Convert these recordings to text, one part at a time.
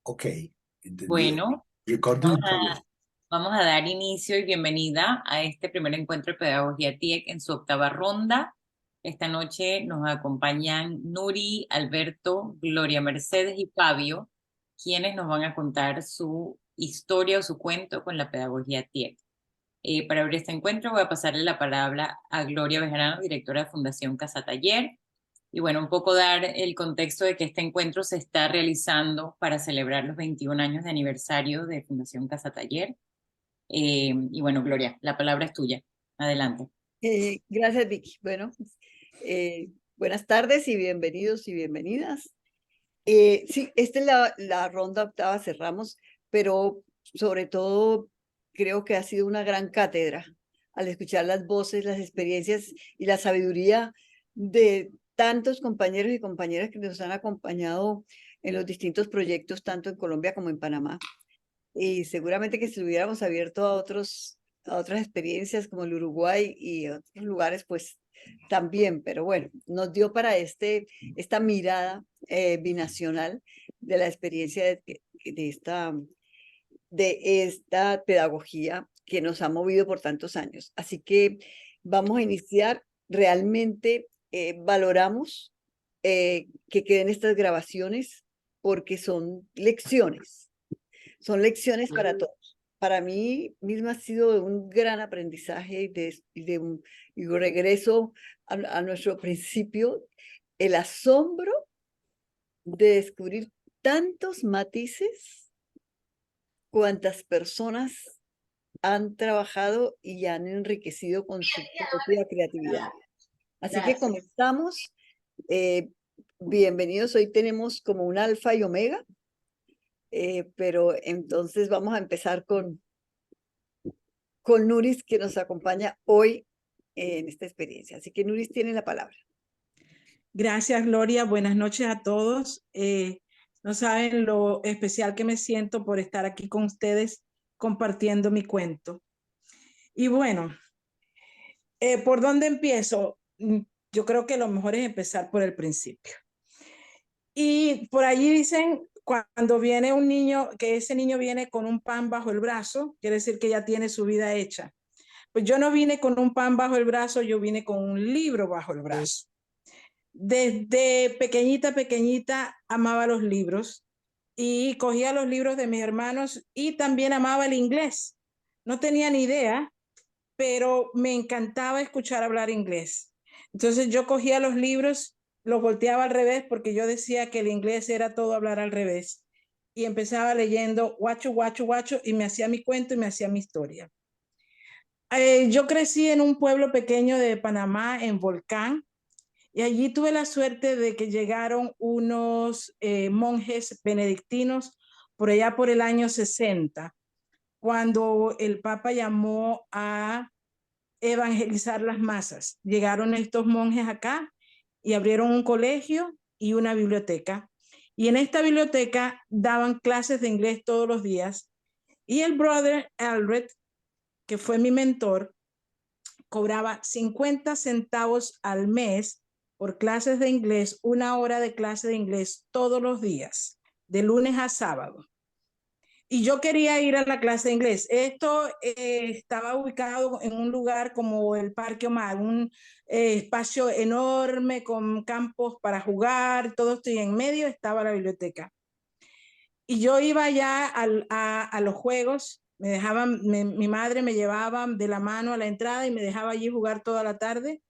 Ok, entendido. Bueno, Recording vamos in progress. vamos a dar inicio y bienvenida a este primer encuentro de Pedagogía TIEC en su octava ronda. Esta noche nos acompañan Nuri, Alberto, Gloria Mercedes y Fabio, quienes nos van a contar su historia o su cuento con la Pedagogía TIEC. Para abrir este encuentro voy a pasarle la palabra a Gloria Bejarano, directora de Fundación Casa Taller. Y bueno, un poco dar el contexto de que este encuentro se está realizando para celebrar los 21 años de aniversario de Fundación Casa Taller. Y bueno, Gloria, la palabra es tuya. Adelante. Gracias, Vicky. Bueno, buenas tardes y bienvenidos y bienvenidas. Sí, esta es la ronda octava, cerramos, pero sobre todo creo que ha sido una gran cátedra al escuchar las voces, las experiencias y la sabiduría de tantos compañeros y compañeras que nos han acompañado en los distintos proyectos, tanto en Colombia como en Panamá. Y seguramente que si hubiéramos abierto a otras experiencias como el Uruguay y otros lugares, pues también, pero bueno, nos dio para esta mirada binacional de la experiencia de esta pedagogía que nos ha movido por tantos años. Así que vamos a iniciar. Realmente valoramos que queden estas grabaciones porque son lecciones para todos. Para mí misma ha sido de un gran aprendizaje y regreso a nuestro principio, el asombro de descubrir tantos matices, cuantas personas han trabajado y han enriquecido con su propia creatividad. Así que comenzamos. eh, Bienvenidos. Hoy tenemos como un alfa y omega, pero entonces vamos a empezar con Nuris, que nos acompaña hoy en esta experiencia. Así que Nuris tiene la palabra. Gracias, Gloria. Buenas noches a todos. No saben lo especial que me siento por estar aquí con ustedes compartiendo mi cuento. Y bueno, ¿por dónde empiezo? Yo creo que lo mejor es empezar por el principio. Y por allí dicen, cuando viene un niño, que ese niño viene con un pan bajo el brazo, quiere decir que ya tiene su vida hecha. Pues yo no vine con un pan bajo el brazo, yo vine con un libro bajo el brazo. Desde pequeñita amaba los libros y cogía los libros de mis hermanos y también amaba el inglés. No tenía ni idea, pero me encantaba escuchar hablar inglés. Entonces yo cogía los libros, los volteaba al revés porque yo decía que el inglés era todo hablar al revés. Y empezaba leyendo guacho, guacho, guacho y me hacía mi cuento y me hacía mi historia. Yo crecí en un pueblo pequeño de Panamá, en Volcán, y allí tuve la suerte de que llegaron unos monjes benedictinos por allá por el año 60, cuando el Papa llamó a evangelizar las masas. Llegaron estos monjes acá y abrieron un colegio y una biblioteca. Y en esta biblioteca daban clases de inglés todos los días. Y el brother Albert, que fue mi mentor, cobraba 50 centavos al mes por clases de inglés, 1 hora de clase de inglés todos los días, de lunes a sábado. Y yo quería ir a la clase de inglés. Esto estaba ubicado en un lugar como el Parque Omar, un espacio enorme con campos para jugar, todo esto, y en medio estaba la biblioteca. Y yo iba allá a los juegos, mi madre me llevaba de la mano a la entrada y me dejaba allí jugar toda la tarde,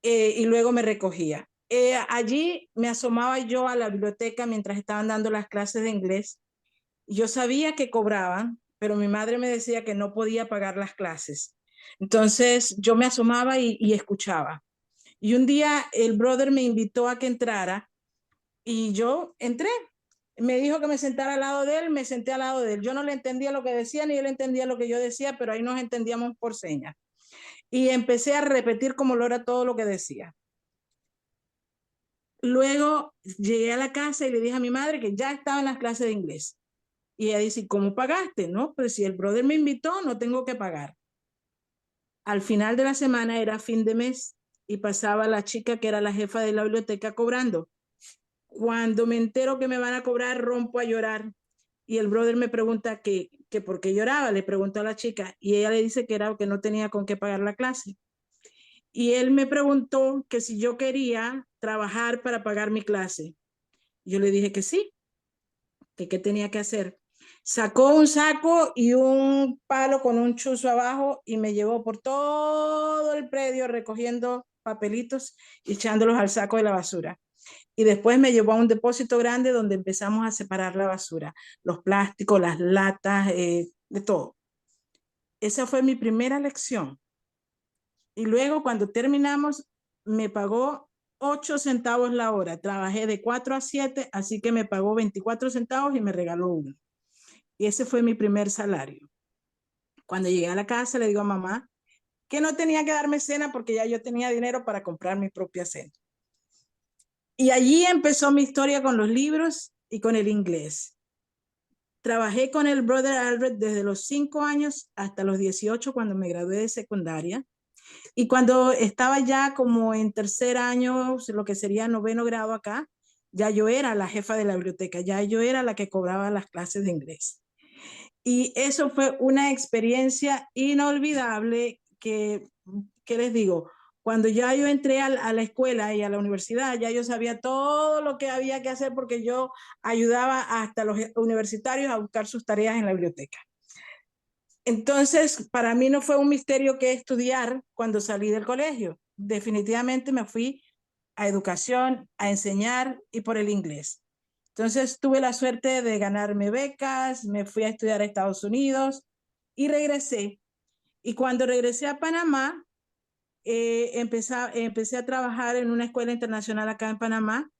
y luego me recogía. Allí me asomaba yo a la biblioteca mientras estaban dando las clases de inglés. Yo sabía que cobraban, pero mi madre me decía que no podía pagar las clases. Entonces yo me asomaba y escuchaba. Y un día el brother me invitó a que entrara y yo entré. Me dijo que me sentara al lado de él, me senté al lado de él. Yo no le entendía lo que decía, ni él entendía lo que yo decía, pero ahí nos entendíamos por señas. Y empecé a repetir como lo era todo lo que decía. Luego llegué a la casa y le dije a mi madre que ya estaba en las clases de inglés. Y ella dice, ¿cómo pagaste? No, pues si el brother me invitó, no tengo que pagar. Al final de la semana era fin de mes y pasaba la chica que era la jefa de la biblioteca cobrando. Cuando me entero que me van a cobrar, rompo a llorar. Y el brother me pregunta que por qué lloraba. Le preguntó a la chica y ella le dice que era que no tenía con qué pagar la clase. Y él me preguntó que si yo quería trabajar para pagar mi clase. Yo le dije que sí, que qué tenía que hacer. Sacó un saco y un palo con un chuzo abajo y me llevó por todo el predio recogiendo papelitos y echándolos al saco de la basura. Y después me llevó a un depósito grande donde empezamos a separar la basura, los plásticos, las latas, de todo. Esa fue mi primera lección. Y luego cuando terminamos, me pagó 8 centavos la hora. Trabajé de 4 a 7, así que me pagó 24 centavos y me regaló uno. Y ese fue mi primer salario. Cuando llegué a la casa, le digo a mamá que no tenía que darme cena porque ya yo tenía dinero para comprar mi propia cena. Y allí empezó mi historia con los libros y con el inglés. Trabajé con el brother Albert desde los 5 años hasta los 18 cuando me gradué de secundaria. Y cuando estaba ya como en tercer año, lo que sería noveno grado acá, ya yo era la jefa de la biblioteca, ya yo era la que cobraba las clases de inglés. Y eso fue una experiencia inolvidable que, ¿qué les digo? Cuando ya yo entré a la escuela y a la universidad, ya yo sabía todo lo que había que hacer porque yo ayudaba hasta los universitarios a buscar sus tareas en la biblioteca. Entonces, para mí no fue un misterio qué estudiar cuando salí del colegio. Definitivamente me fui a educación, a enseñar y por el inglés. Entonces, tuve la suerte de ganarme becas, me fui a estudiar a Estados Unidos y regresé. Y cuando regresé a Panamá, empecé a trabajar en una escuela internacional acá en Panamá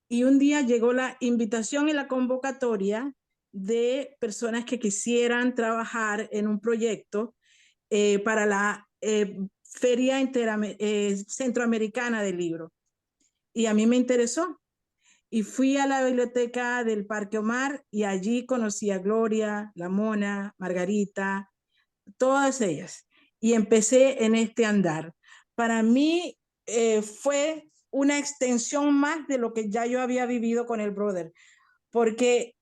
y un día llegó la invitación y la convocatoria de personas que quisieran trabajar en un proyecto para la Feria Centroamericana del Libro. Y a mí me interesó. Y fui a la biblioteca del Parque Omar y allí conocí a Gloria, la Mona, Margarita, todas ellas. Y empecé en este andar. Para mí fue una extensión más de lo que ya yo había vivido con el brother, porque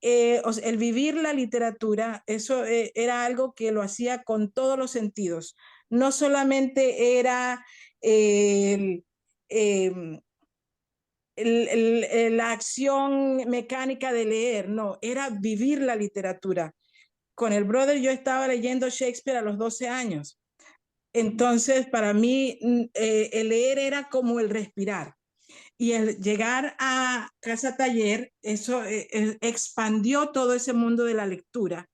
o sea, el vivir la literatura, eso era algo que lo hacía con todos los sentidos. No solamente era el, la acción mecánica de leer, no, era vivir la literatura. Con el brother yo estaba leyendo Shakespeare a los 12 años. Entonces, para mí, el leer era como el respirar. Y el llegar a Casa Taller, eso expandió todo ese mundo de la lectura.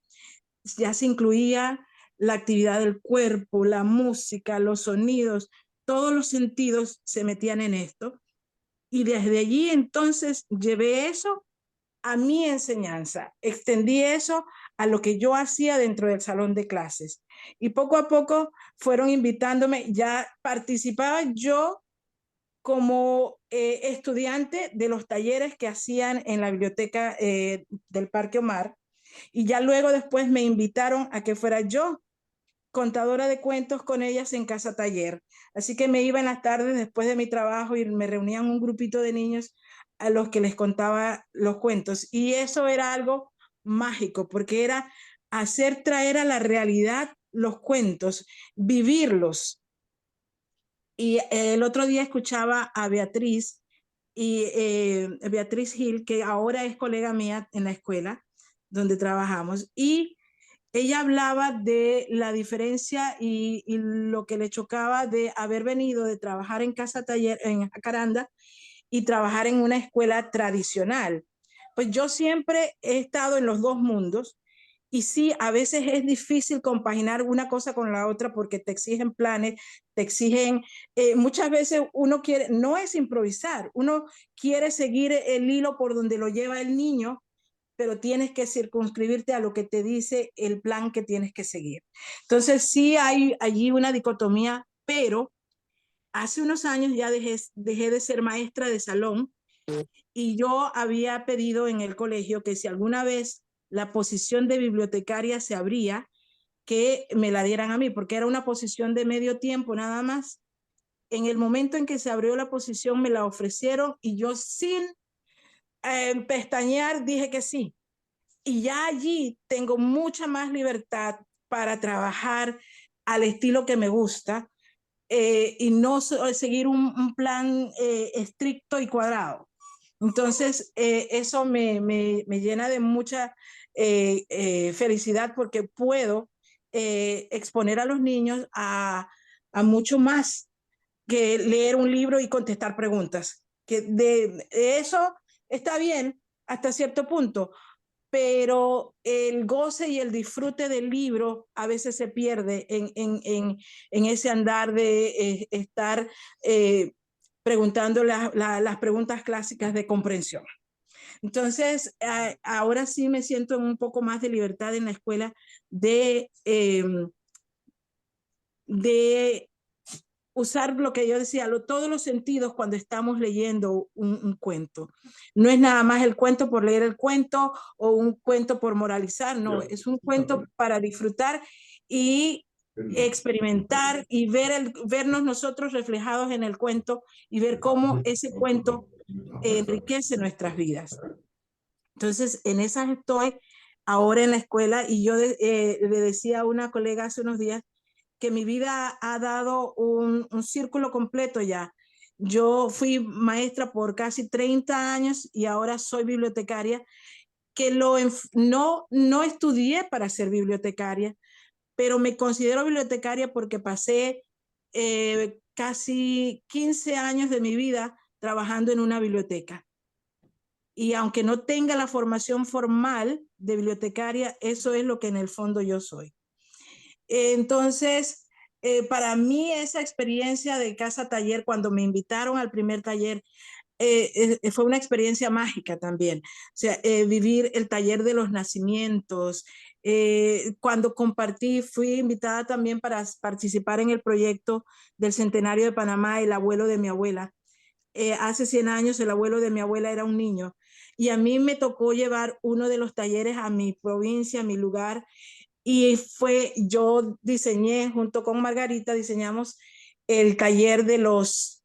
Ya se incluía la actividad del cuerpo, la música, los sonidos, todos los sentidos se metían en esto. Y desde allí entonces llevé eso a mi enseñanza, extendí eso a lo que yo hacía dentro del salón de clases. Y poco a poco fueron invitándome, ya participaba yo como estudiante de los talleres que hacían en la biblioteca del Parque Omar, y ya luego después me invitaron a que fuera yo contadora de cuentos con ellas en Casa Taller. Así que me iba en las tardes después de mi trabajo y me reunían un grupito de niños a los que les contaba los cuentos. Y eso era algo mágico, porque era hacer traer a la realidad los cuentos, vivirlos. Y el otro día escuchaba a Beatriz, Beatriz Gil, que ahora es colega mía en la escuela donde trabajamos, y ella hablaba de la diferencia y lo que le chocaba de haber venido de trabajar en Casa Taller, en Jacaranda, y trabajar en una escuela tradicional. Pues yo siempre he estado en los dos mundos y sí, a veces es difícil compaginar una cosa con la otra porque te exigen planes, te exigen, muchas veces uno quiere, no es improvisar, uno quiere seguir el hilo por donde lo lleva el niño, pero tienes que circunscribirte a lo que te dice el plan que tienes que seguir. Entonces sí hay allí una dicotomía, pero hace unos años ya dejé de ser maestra de salón y yo había pedido en el colegio que si alguna vez la posición de bibliotecaria se abría, que me la dieran a mí, porque era una posición de medio tiempo nada más. En el momento en que se abrió la posición me la ofrecieron y yo sin pestañear dije que sí. Y ya allí tengo mucha más libertad para trabajar al estilo que me gusta y no seguir un plan estricto y cuadrado. Entonces, eso me llena de mucha felicidad porque puedo exponer a los niños a mucho más que leer un libro y contestar preguntas. Que de eso está bien hasta cierto punto, pero el goce y el disfrute del libro a veces se pierde en ese andar de estar preguntando las preguntas clásicas de comprensión. Entonces, ahora sí me siento en un poco más de libertad en la escuela de usar lo que yo decía, todos los sentidos cuando estamos leyendo un cuento. No es nada más el cuento por leer el cuento o un cuento por moralizar, no, es un cuento para disfrutar y experimentar y vernos nosotros reflejados en el cuento y ver cómo ese cuento enriquece nuestras vidas. Entonces, en esas estoy ahora en la escuela y yo le decía a una colega hace unos días que mi vida ha dado un círculo completo ya. Yo fui maestra por casi 30 años y ahora soy bibliotecaria, que no estudié para ser bibliotecaria, pero me considero bibliotecaria porque pasé casi 15 años de mi vida trabajando en una biblioteca. Y aunque no tenga la formación formal de bibliotecaria, eso es lo que en el fondo yo soy. Entonces, para mí esa experiencia de casa taller, cuando me invitaron al primer taller, fue una experiencia mágica también. O sea, vivir el taller de los nacimientos. Cuando compartí, fui invitada también para participar en el proyecto del Centenario de Panamá, el abuelo de mi abuela. Hace 100 años el abuelo de mi abuela era un niño y a mí me tocó llevar uno de los talleres a mi provincia, a mi lugar, y yo diseñé, junto con Margarita, diseñamos el taller de los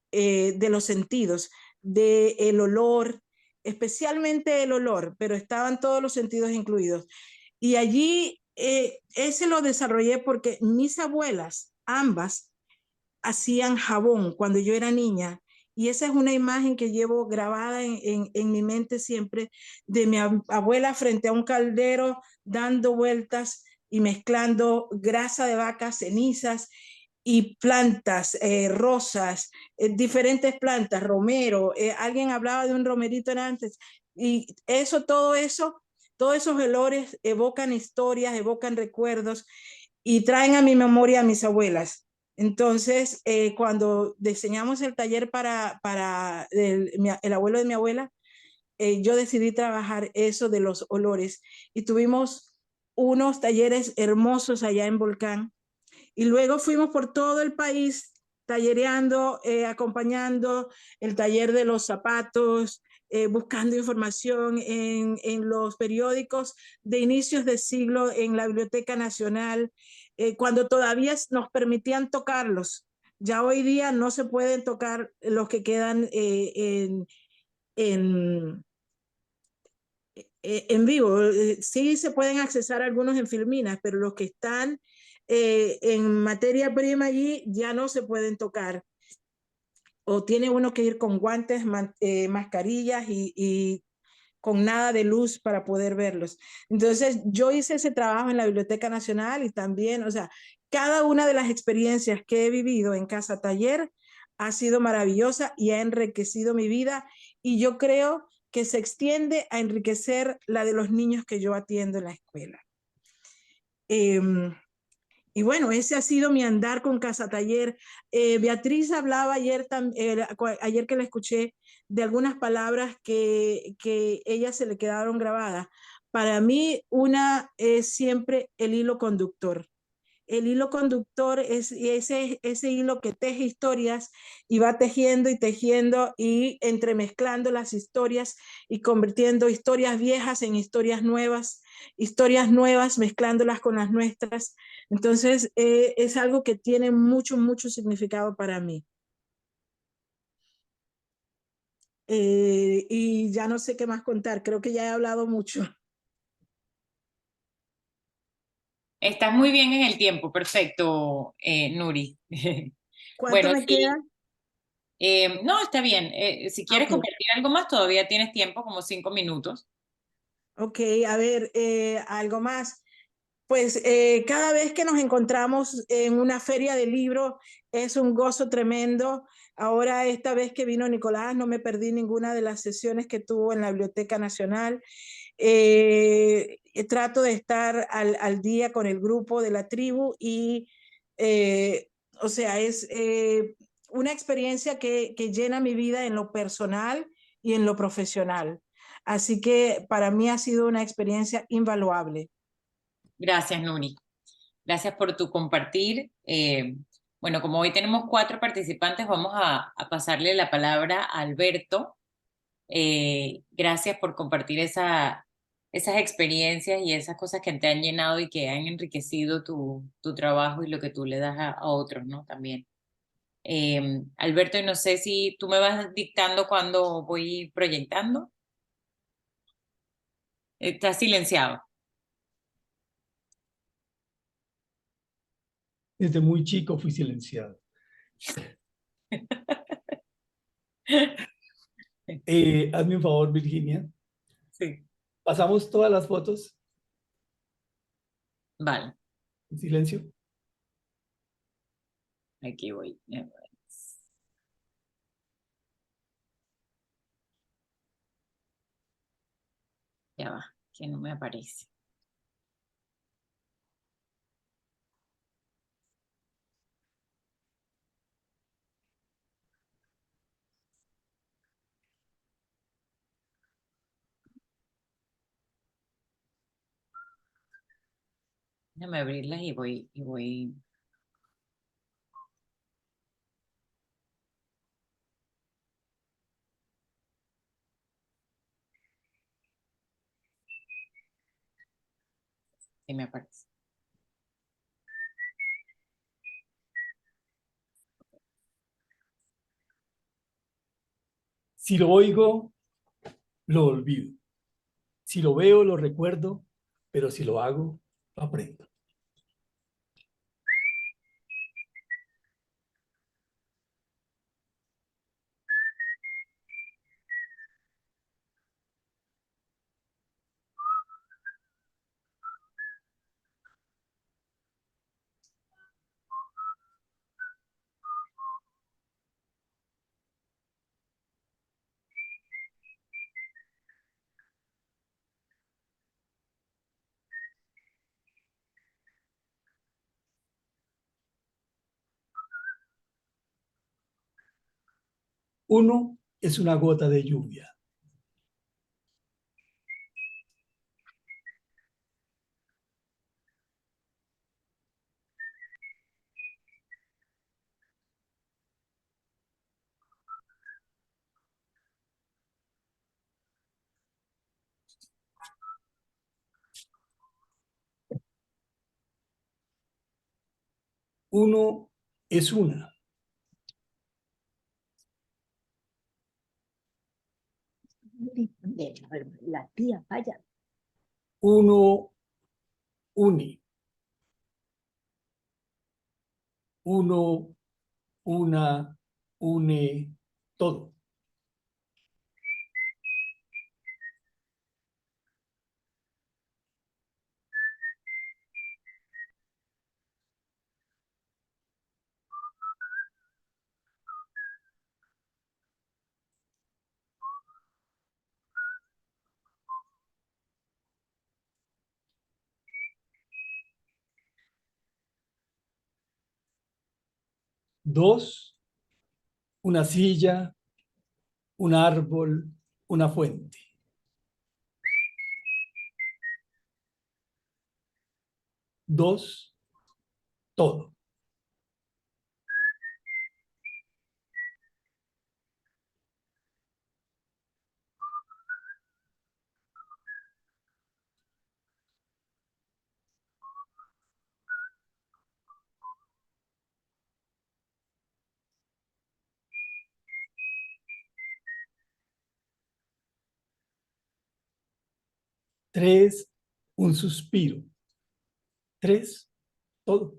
sentidos, del olor, especialmente el olor, pero estaban todos los sentidos incluidos. Y allí ese lo desarrollé porque mis abuelas, ambas, hacían jabón cuando yo era niña. Y esa es una imagen que llevo grabada en mi mente siempre, de mi abuela frente a un caldero dando vueltas y mezclando grasa de vaca, cenizas y plantas, rosas, diferentes plantas, romero. Alguien hablaba de un romerito antes. Y todos esos olores evocan historias, evocan recuerdos y traen a mi memoria a mis abuelas. Entonces, cuando diseñamos el taller para el abuelo de mi abuela, yo decidí trabajar eso de los olores y tuvimos unos talleres hermosos allá en Volcán y luego fuimos por todo el país tallereando, acompañando el taller de los zapatos, buscando información en los periódicos de inicios de siglo, en la Biblioteca Nacional, cuando todavía nos permitían tocarlos. Ya hoy día no se pueden tocar los que quedan en, en vivo. Sí se pueden accesar algunos en filminas, pero los que están en materia prima allí ya no se pueden tocar. O tiene uno que ir con guantes, mascarillas y con nada de luz para poder verlos. Entonces, yo hice ese trabajo en la Biblioteca Nacional y también, o sea, cada una de las experiencias que he vivido en Casa Taller ha sido maravillosa y ha enriquecido mi vida y yo creo que se extiende a enriquecer la de los niños que yo atiendo en la escuela. Y bueno, ese ha sido mi andar con Casa Taller. Beatriz hablaba ayer que la escuché de algunas palabras que ella se le quedaron grabadas. Para mí, una es siempre el hilo conductor. El hilo conductor es ese hilo que teje historias y va tejiendo y tejiendo y entremezclando las historias y convirtiendo historias viejas en historias nuevas mezclándolas con las nuestras. Entonces, es algo que tiene mucho, mucho significado para mí. y ya no sé qué más contar, creo que ya he hablado mucho. Estás muy bien en el tiempo, perfecto, Nuri. ¿Cuánto Bueno, me sí, queda? no, está bien. Si quieres Ok. compartir algo más, todavía tienes tiempo, como 5 minutos. Ok, a ver, algo más. Pues cada vez que nos encontramos en una feria de libros es un gozo tremendo. Ahora, esta vez que vino Nicolás, no me perdí ninguna de las sesiones que tuvo en la Biblioteca Nacional. Trato de estar al día con el grupo de la tribu y, o sea, es una experiencia que llena mi vida en lo personal y en lo profesional. Así que para mí ha sido una experiencia invaluable. Gracias, Nuri. Gracias por tu compartir. Bueno, como hoy tenemos 4 participantes, vamos a pasarle la palabra a Alberto. Gracias por compartir esas experiencias y esas cosas que te han llenado y que han enriquecido tu trabajo y lo que tú le das a otros, ¿no? También. Alberto, y no sé si tú me vas dictando cuando voy proyectando. Estás silenciado. Desde muy chico fui silenciado. Hazme un favor, Virginia. Sí. Pasamos todas las fotos Vale, en silencio. aquí voy. Ya va, que no me aparece. Déjame abrirlas y voy. Sí me aparece. Si lo oigo, lo olvido. Si lo veo, lo recuerdo, pero si lo hago, lo aprendo. Uno es una gota de lluvia. Uno es una. La tía, vaya. Uno une. Uno, una, une, todo. Dos, una silla, un árbol, una fuente. Dos, todo. 3, un suspiro. 3, todo.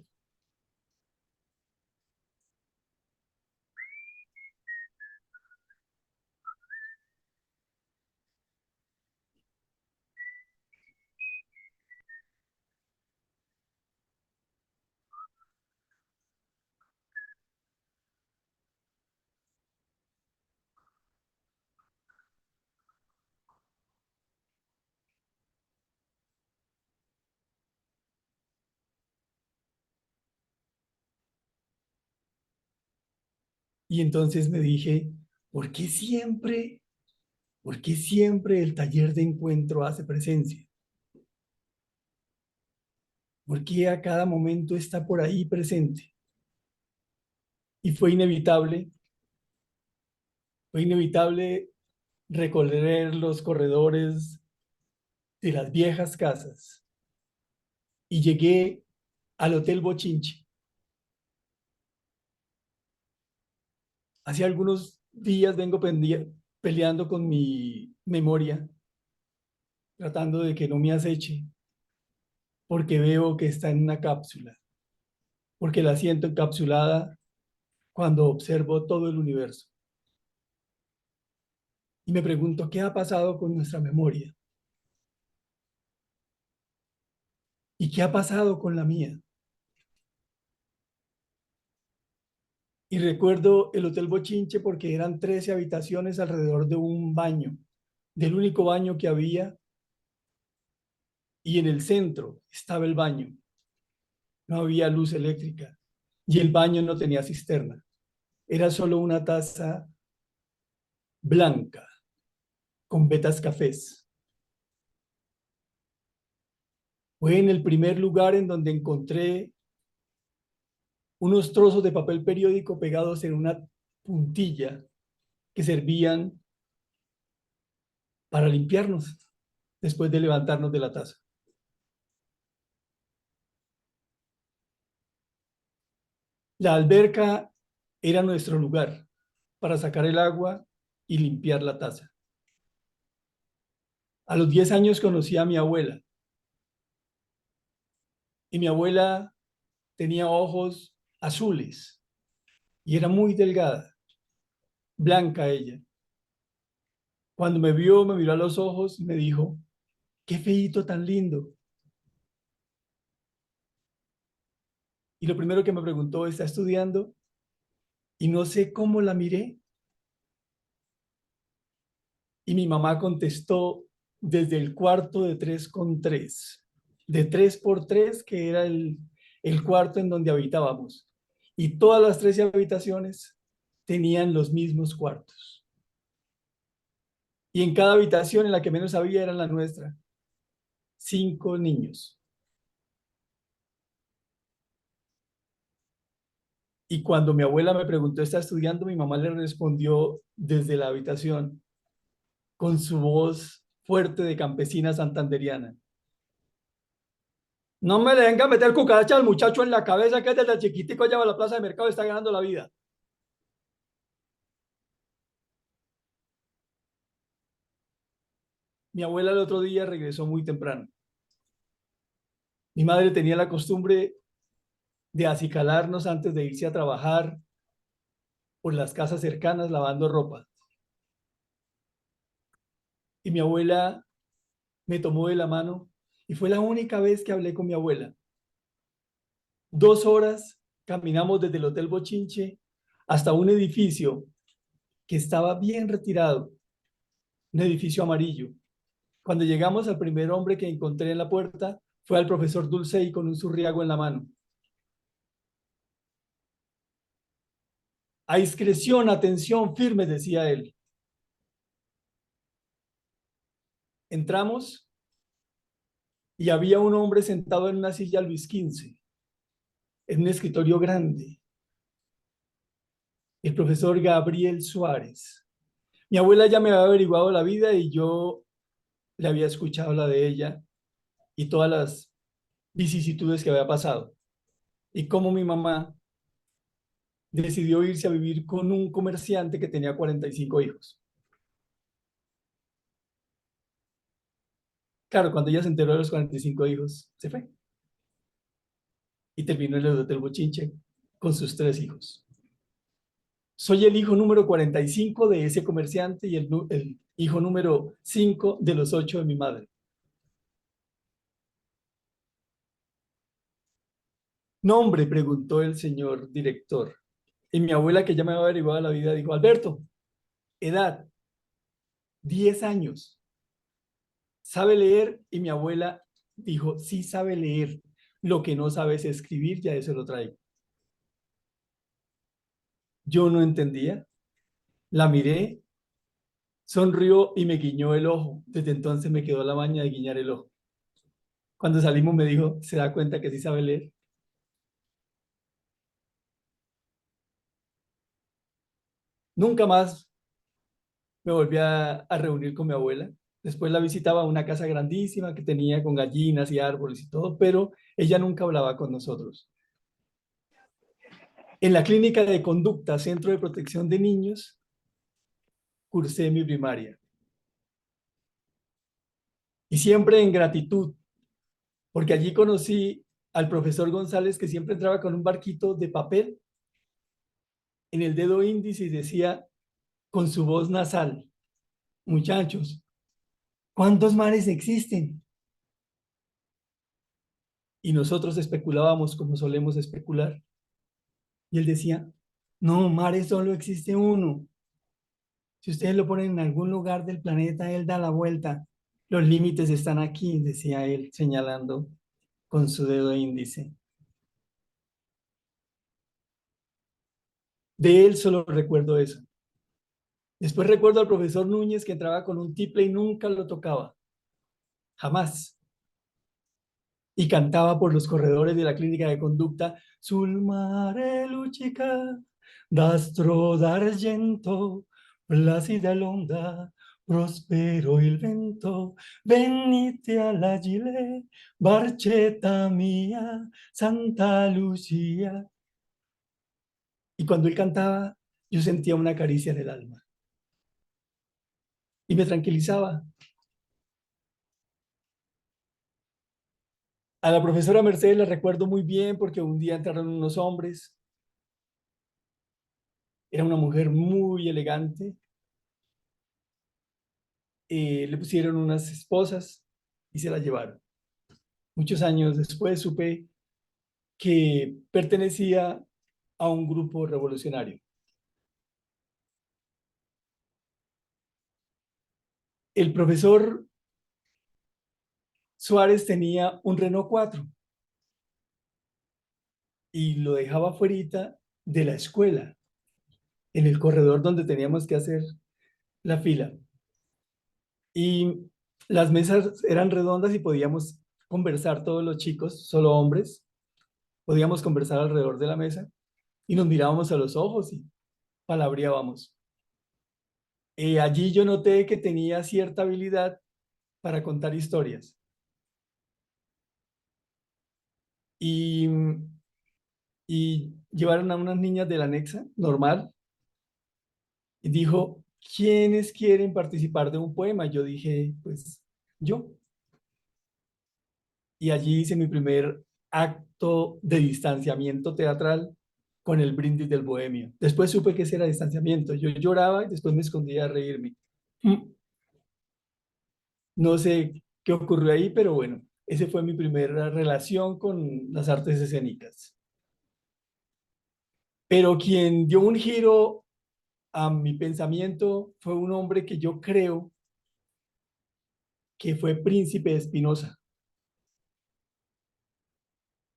Y entonces me dije, ¿por qué siempre, por qué siempre el taller de encuentro hace presencia? ¿Por qué a cada momento está por ahí presente? Y fue inevitable recorrer los corredores de las viejas casas y llegué al Hotel Bochinche. Hace algunos días vengo peleando con mi memoria, tratando de que no me aceche, porque veo que está en una cápsula, porque la siento encapsulada cuando observo todo el universo. Y me pregunto, ¿qué ha pasado con nuestra memoria? ¿Y qué ha pasado con la mía? Y recuerdo el Hotel Bochinche porque eran 13 habitaciones alrededor de un baño, del único baño que había, y en el centro estaba el baño. No había luz eléctrica y el baño no tenía cisterna. Era solo una taza blanca con vetas cafés. Fue en el primer lugar en donde encontré unos trozos de papel periódico pegados en una puntilla que servían para limpiarnos después de levantarnos de la taza. La alberca era nuestro lugar para sacar el agua y limpiar la taza. A los 10 años conocí a mi abuela y mi abuela tenía ojos azules y era muy delgada, blanca ella. Cuando me vio, me miró a los ojos y me dijo, qué feíto tan lindo. Y lo primero que me preguntó, ¿está estudiando? Y no sé cómo la miré. Y mi mamá contestó desde el cuarto de 3x3, de 3x3, que era el cuarto en donde habitábamos. Y todas las 13 habitaciones tenían los mismos cuartos. Y en cada habitación, en la que menos había, era la nuestra. 5 niños. Y cuando mi abuela me preguntó, ¿está estudiando? Mi mamá le respondió desde la habitación con su voz fuerte de campesina santanderiana. No me le venga a meter cucaracha al muchacho en la cabeza que desde chiquitico lleva a la plaza de mercado y está ganando la vida. Mi abuela el otro día regresó muy temprano. Mi madre tenía la costumbre de acicalarnos antes de irse a trabajar por las casas cercanas lavando ropa. Y mi abuela me tomó de la mano y fue la única vez que hablé con mi abuela. 2 horas caminamos desde el Hotel Bochinche hasta un edificio que estaba bien retirado, un edificio amarillo. Cuando llegamos, al primer hombre que encontré en la puerta fue al profesor Dulcey con un zurriago en la mano. A discreción, atención, firme, decía él. Entramos y había un hombre sentado en una silla Luis XV, en un escritorio grande. El profesor Gabriel Suárez. Mi abuela ya me había averiguado la vida y yo le había escuchado la de ella y todas las vicisitudes que había pasado. Y cómo mi mamá decidió irse a vivir con un comerciante que tenía 45 hijos. Claro, cuando ella se enteró de los 45 hijos, se fue. Y terminó en el Hotel Bochinche con sus 3 hijos. Soy el hijo número 45 de ese comerciante y el hijo número 5 de los 8 de mi madre. Nombre, preguntó el señor director. Y mi abuela, que ya me había averiguado la vida, dijo, Alberto, edad, 10 años. ¿Sabe leer? Y mi abuela dijo, sí sabe leer. Lo que no sabe es escribir, ya eso lo traigo. Yo no entendía. La miré, sonrió y me guiñó el ojo. Desde entonces me quedó la maña de guiñar el ojo. Cuando salimos me dijo, ¿se da cuenta que sí sabe leer? Nunca más me volví a reunir con mi abuela. Después la visitaba a una casa grandísima que tenía con gallinas y árboles y todo, pero ella nunca hablaba con nosotros. En la clínica de conducta, Centro de Protección de Niños, cursé mi primaria. Y siempre en gratitud, porque allí conocí al profesor González, que siempre entraba con un barquito de papel en el dedo índice y decía con su voz nasal, muchachos, ¿cuántos mares existen? Y nosotros especulábamos como solemos especular. Y él decía, no, mares solo existe uno. Si ustedes lo ponen en algún lugar del planeta, él da la vuelta. Los límites están aquí, decía él, señalando con su dedo índice. De él solo recuerdo eso. Después recuerdo al profesor Núñez que entraba con un tiple y nunca lo tocaba. Jamás. Y cantaba por los corredores de la clínica de conducta sul mare luccica d'astro d'argento placida l'onda prospero il vento venite all'agile barchetta mia Santa Lucía. Y cuando él cantaba yo sentía una caricia en el alma y me tranquilizaba. A la profesora Mercedes la recuerdo muy bien porque un día entraron unos hombres. Era una mujer muy elegante. Le pusieron unas esposas y se la llevaron. Muchos años después supe que pertenecía a un grupo revolucionario. El profesor Suárez tenía un Renault 4 y lo dejaba afuera de la escuela, en el corredor donde teníamos que hacer la fila. Y las mesas eran redondas y podíamos conversar todos los chicos, solo hombres, podíamos conversar alrededor de la mesa y nos mirábamos a los ojos y palabreábamos. Allí yo noté que tenía cierta habilidad para contar historias. Y, y llevaron a unas niñas de la anexa, normal, y dijo, ¿quiénes quieren participar de un poema? Yo dije, pues yo. Y allí hice mi primer acto de distanciamiento teatral con el brindis del bohemio. Después supe que ese era distanciamiento. Yo lloraba y después me escondía a reírme. No sé qué ocurrió ahí, pero bueno, esa fue mi primera relación con las artes escénicas. Pero quien dio un giro a mi pensamiento fue un hombre que yo creo que fue Príncipe Espinosa.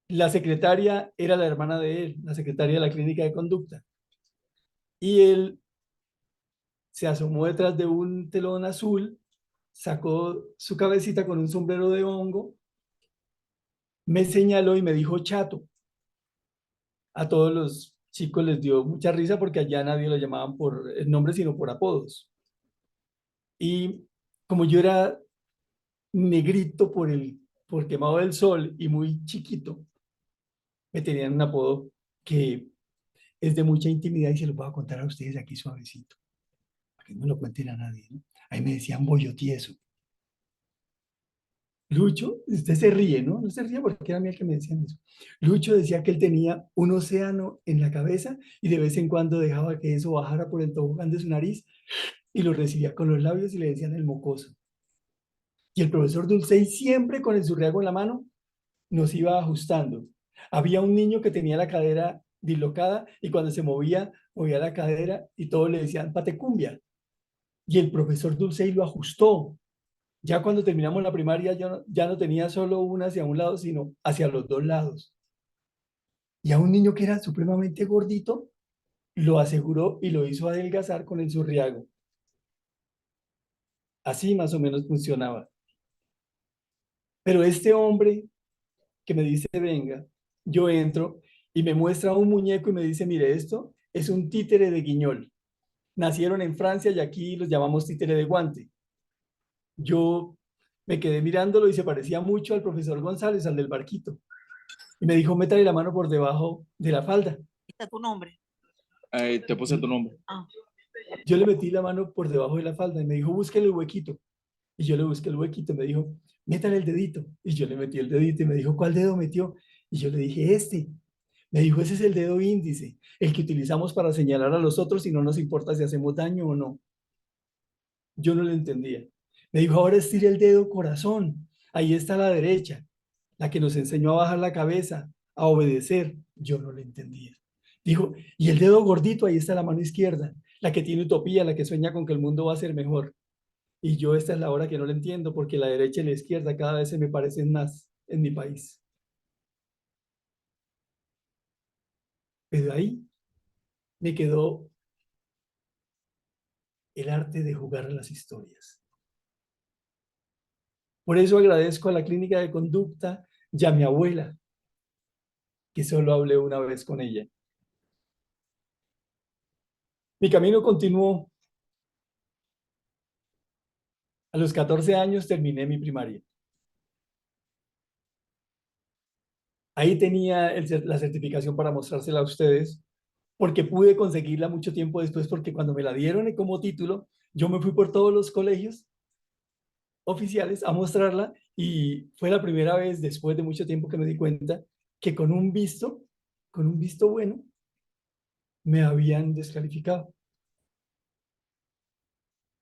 La secretaria era la hermana de él, la secretaria de la clínica de conducta. Y él se asomó detrás de un telón azul, sacó su cabecita con un sombrero de hongo, me señaló y me dijo chato. A todos los chicos les dio mucha risa porque allá nadie lo llamaban por el nombre, sino por apodos. Y como yo era negrito por quemado del sol y muy chiquito, me tenían un apodo que es de mucha intimidad y se lo voy a contar a ustedes aquí suavecito, para que no lo cuenten a nadie, ¿no? Ahí me decían bollo tieso. Lucho, usted se ríe, ¿no? No se ríe porque era a mí el que me decían eso. Lucho decía que él tenía un océano en la cabeza y de vez en cuando dejaba que eso bajara por el tobogán de su nariz y lo recibía con los labios y le decían el mocoso. Y el profesor Dulcey siempre con el surriago en la mano nos iba ajustando. Había un niño que tenía la cadera dislocada y cuando se movía, movía la cadera y todos le decían patecumbia. Y el profesor Dulcey lo ajustó. Ya cuando terminamos la primaria ya no tenía solo una hacia un lado, sino hacia los dos lados. Y a un niño que era supremamente gordito, lo aseguró y lo hizo adelgazar con el surriago. Así más o menos funcionaba. Pero este hombre que me dice, venga, yo entro y me muestra un muñeco y me dice, mire, esto es un títere de Guiñol. Nacieron en Francia y aquí los llamamos títere de guante. Yo me quedé mirándolo y se parecía mucho al profesor González, al del barquito. Y me dijo, métale la mano por debajo de la falda. ¿Está tu nombre? Ahí te puse tu nombre. Ah. Yo le metí la mano por debajo de la falda y me dijo, búsquele el huequito. Y yo le busqué el huequito, me dijo, métale el dedito. Y yo le metí el dedito y me dijo, ¿cuál dedo metió? Y yo le dije, este. Me dijo, ese es el dedo índice, el que utilizamos para señalar a los otros y no nos importa si hacemos daño o no. Yo no le entendía. Me dijo, ahora estira el dedo corazón. Ahí está la derecha, la que nos enseñó a bajar la cabeza, a obedecer. Yo no le entendía. Dijo, y el dedo gordito, ahí está la mano izquierda, la que tiene utopía, la que sueña con que el mundo va a ser mejor. Y yo esta es la hora que no lo entiendo, porque la derecha y la izquierda cada vez se me parecen más en mi país. Pero ahí me quedó el arte de jugar a las historias. Por eso agradezco a la clínica de conducta y a mi abuela, que solo hablé una vez con ella. Mi camino continuó. A los 14 años terminé mi primaria. Ahí tenía la certificación para mostrársela a ustedes, porque pude conseguirla mucho tiempo después, porque cuando me la dieron como título, yo me fui por todos los colegios oficiales a mostrarla y fue la primera vez después de mucho tiempo que me di cuenta que con un visto bueno, me habían descalificado.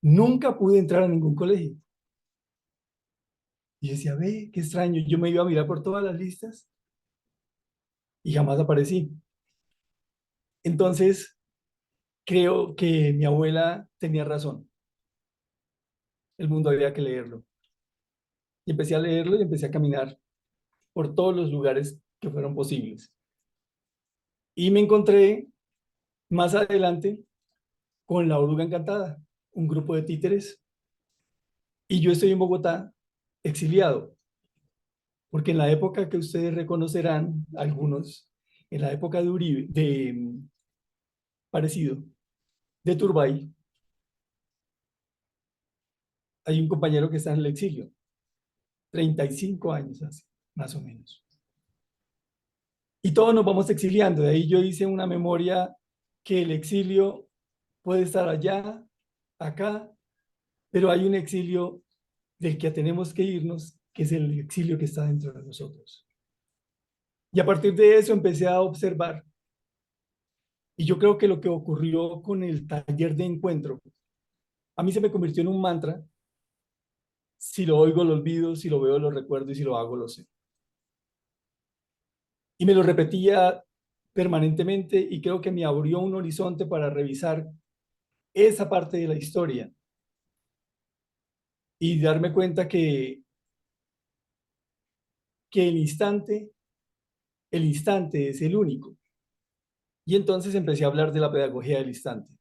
Nunca pude entrar a ningún colegio. Y decía, ve, qué extraño. Yo me iba a mirar por todas las listas y jamás aparecí. Entonces, creo que mi abuela tenía razón. El mundo había que leerlo. Y empecé a leerlo y empecé a caminar por todos los lugares que fueron posibles. Y me encontré más adelante con La Oruga Encantada, un grupo de títeres. Y yo estoy en Bogotá, exiliado, porque en la época que ustedes reconocerán, algunos, en la época de Uribe, parecido, de Turbay, hay un compañero que está en el exilio, 35 años hace, más o menos. Y todos nos vamos exiliando. De ahí yo hice una memoria que el exilio puede estar allá, acá, pero hay un exilio del que tenemos que irnos, que es el exilio que está dentro de nosotros. Y a partir de eso empecé a observar. Y yo creo que lo que ocurrió con el taller de encuentro, a mí se me convirtió en un mantra. Si lo oigo, lo olvido, si lo veo, lo recuerdo y si lo hago, lo sé. Y me lo repetía permanentemente y creo que me abrió un horizonte para revisar esa parte de la historia y darme cuenta que el instante es el único. Y entonces empecé a hablar de la pedagogía del instante.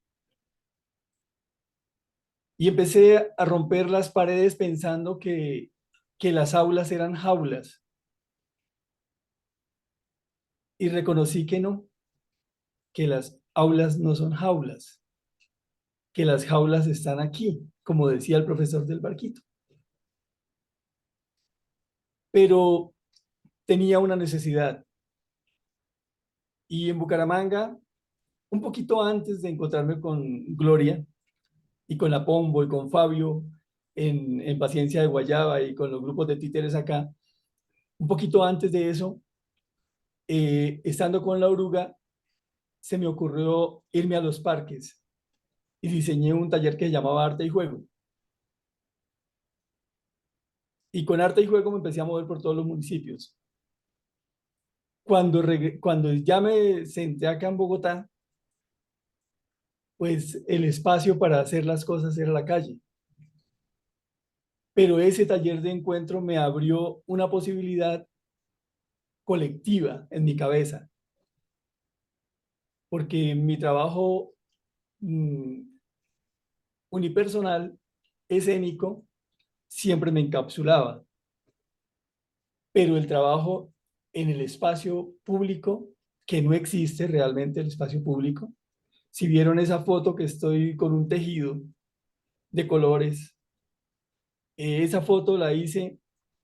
Y empecé a romper las paredes pensando que las aulas eran jaulas. Y reconocí que no, que las aulas no son jaulas, que las jaulas están aquí, como decía el profesor del barquito. Pero tenía una necesidad. Y en Bucaramanga, un poquito antes de encontrarme con Gloria y con la Pombo y con Fabio en Paciencia de Guayaba y con los grupos de títeres acá. Un poquito antes de eso, estando con la oruga, se me ocurrió irme a los parques y diseñé un taller que se llamaba Arte y Juego. Y con Arte y Juego me empecé a mover por todos los municipios. Cuando ya me senté acá en Bogotá, pues el espacio para hacer las cosas era la calle. Pero ese taller de encuentro me abrió una posibilidad colectiva en mi cabeza, porque mi trabajo mm, unipersonal, escénico, siempre me encapsulaba, pero el trabajo en el espacio público, que no existe realmente el espacio público, si vieron esa foto que estoy con un tejido de colores, esa foto la hice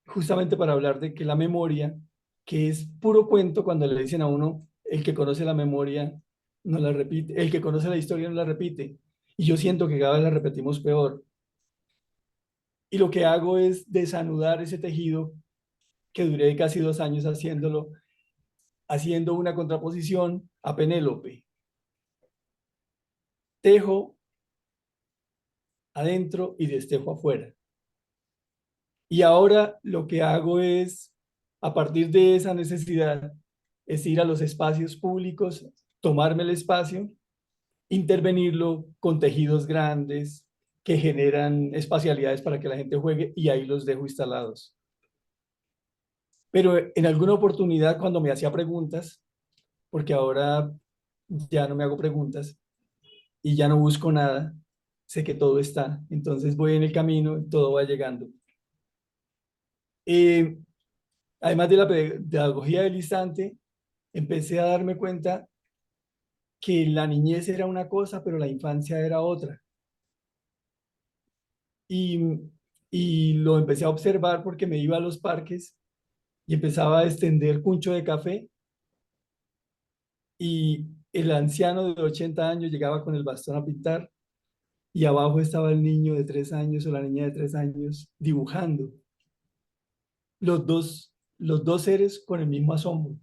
justamente para hablar de que la memoria, que es puro cuento cuando le dicen a uno, el que conoce la memoria no la repite, el que conoce la historia no la repite. Y yo siento que cada vez la repetimos peor. Y lo que hago es desanudar ese tejido que duré casi 2 años haciéndolo, haciendo una contraposición a Penélope. Tejo adentro y destejo afuera. Y ahora lo que hago es, a partir de esa necesidad, es ir a los espacios públicos, tomarme el espacio, intervenirlo con tejidos grandes que generan espacialidades para que la gente juegue y ahí los dejo instalados. Pero en alguna oportunidad cuando me hacía preguntas, porque ahora ya no me hago preguntas y ya no busco nada, sé que todo está, entonces voy en el camino, todo va llegando. Eh, Además de la pedagogía del instante, empecé a darme cuenta que la niñez era una cosa, pero la infancia era otra. Y, y lo empecé a observar porque me iba a los parques y empezaba a extender cuncho de café y el anciano de 80 años llegaba con el bastón a pintar y abajo estaba el niño de 3 años o la niña de 3 años dibujando. Los dos seres con el mismo asombro.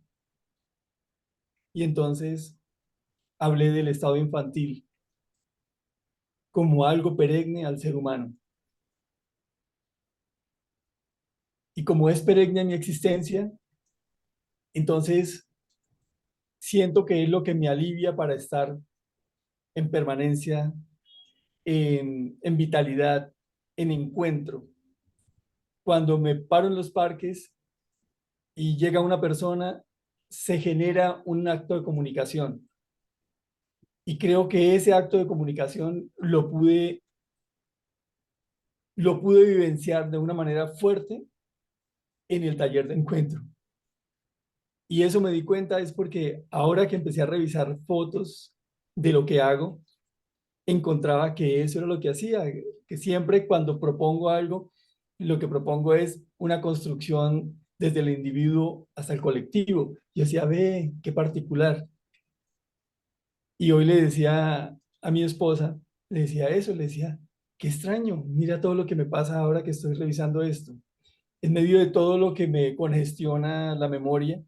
Y entonces hablé del estado infantil como algo perenne al ser humano. Y como es perenne mi existencia, entonces siento que es lo que me alivia para estar en permanencia, en vitalidad, en encuentro. Cuando me paro en los parques y llega una persona, se genera un acto de comunicación. Y creo que ese acto de comunicación lo pude vivenciar de una manera fuerte en el taller de encuentro. Y eso me di cuenta es porque ahora que empecé a revisar fotos de lo que hago, encontraba que eso era lo que hacía, que siempre cuando propongo algo, lo que propongo es una construcción desde el individuo hasta el colectivo. Yo decía, ve, qué particular. Y hoy le decía a mi esposa, le decía eso, le decía, qué extraño, mira todo lo que me pasa ahora que estoy revisando esto. En medio de todo lo que me congestiona la memoria,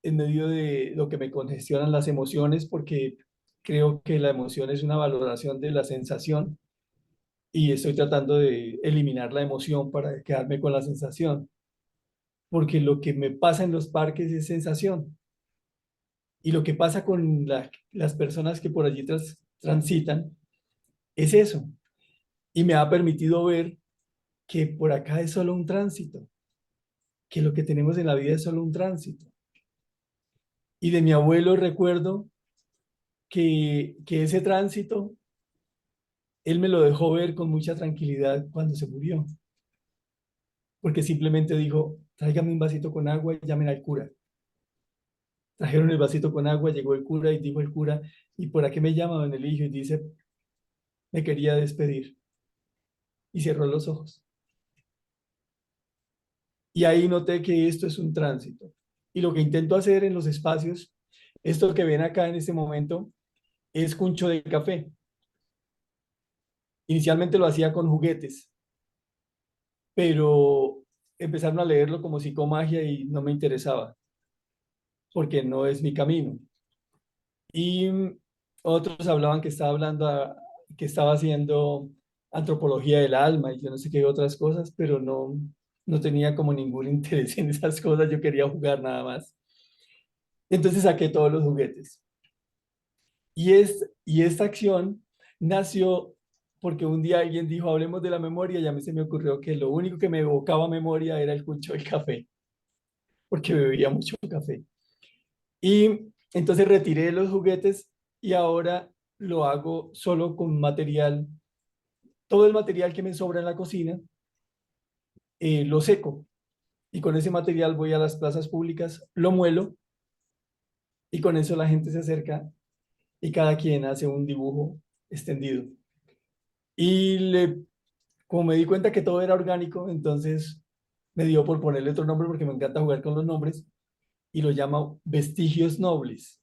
en medio de lo que me congestionan las emociones, porque creo que la emoción es una valoración de la sensación y estoy tratando de eliminar la emoción para quedarme con la sensación, porque lo que me pasa en los parques es sensación y lo que pasa con las personas que por allí transitan es eso. Y me ha permitido ver que por acá es solo un tránsito, que lo que tenemos en la vida es solo un tránsito. Y de mi abuelo recuerdo que ese tránsito, él me lo dejó ver con mucha tranquilidad cuando se murió, porque simplemente dijo, tráigame un vasito con agua y llamen al cura. Trajeron el vasito con agua, llegó el cura y dijo el cura, ¿y por qué me llama don Eligio? Y dice, me quería despedir. Y cerró los ojos. Y ahí noté que esto es un tránsito. Y lo que intento hacer en los espacios, esto que ven acá en este momento, es cuncho de café. Inicialmente lo hacía con juguetes, pero empezaron a leerlo como psicomagia y no me interesaba, porque no es mi camino. Y otros hablaban que estaba que estaba haciendo antropología del alma y yo no sé qué otras cosas, pero no tenía como ningún interés en esas cosas, yo quería jugar nada más. Entonces saqué todos los juguetes. Y esta acción nació porque un día alguien dijo, hablemos de la memoria, y a mí se me ocurrió que lo único que me evocaba memoria era el cucho del café, porque bebía mucho café. Y entonces retiré los juguetes y ahora lo hago solo con material, todo el material que me sobra en la cocina, lo seco. Y con ese material voy a las plazas públicas, lo muelo y con eso la gente se acerca y cada quien hace un dibujo extendido. Y como me di cuenta que todo era orgánico, entonces me dio por ponerle otro nombre porque me encanta jugar con los nombres y lo llamo Vestigios Nobles.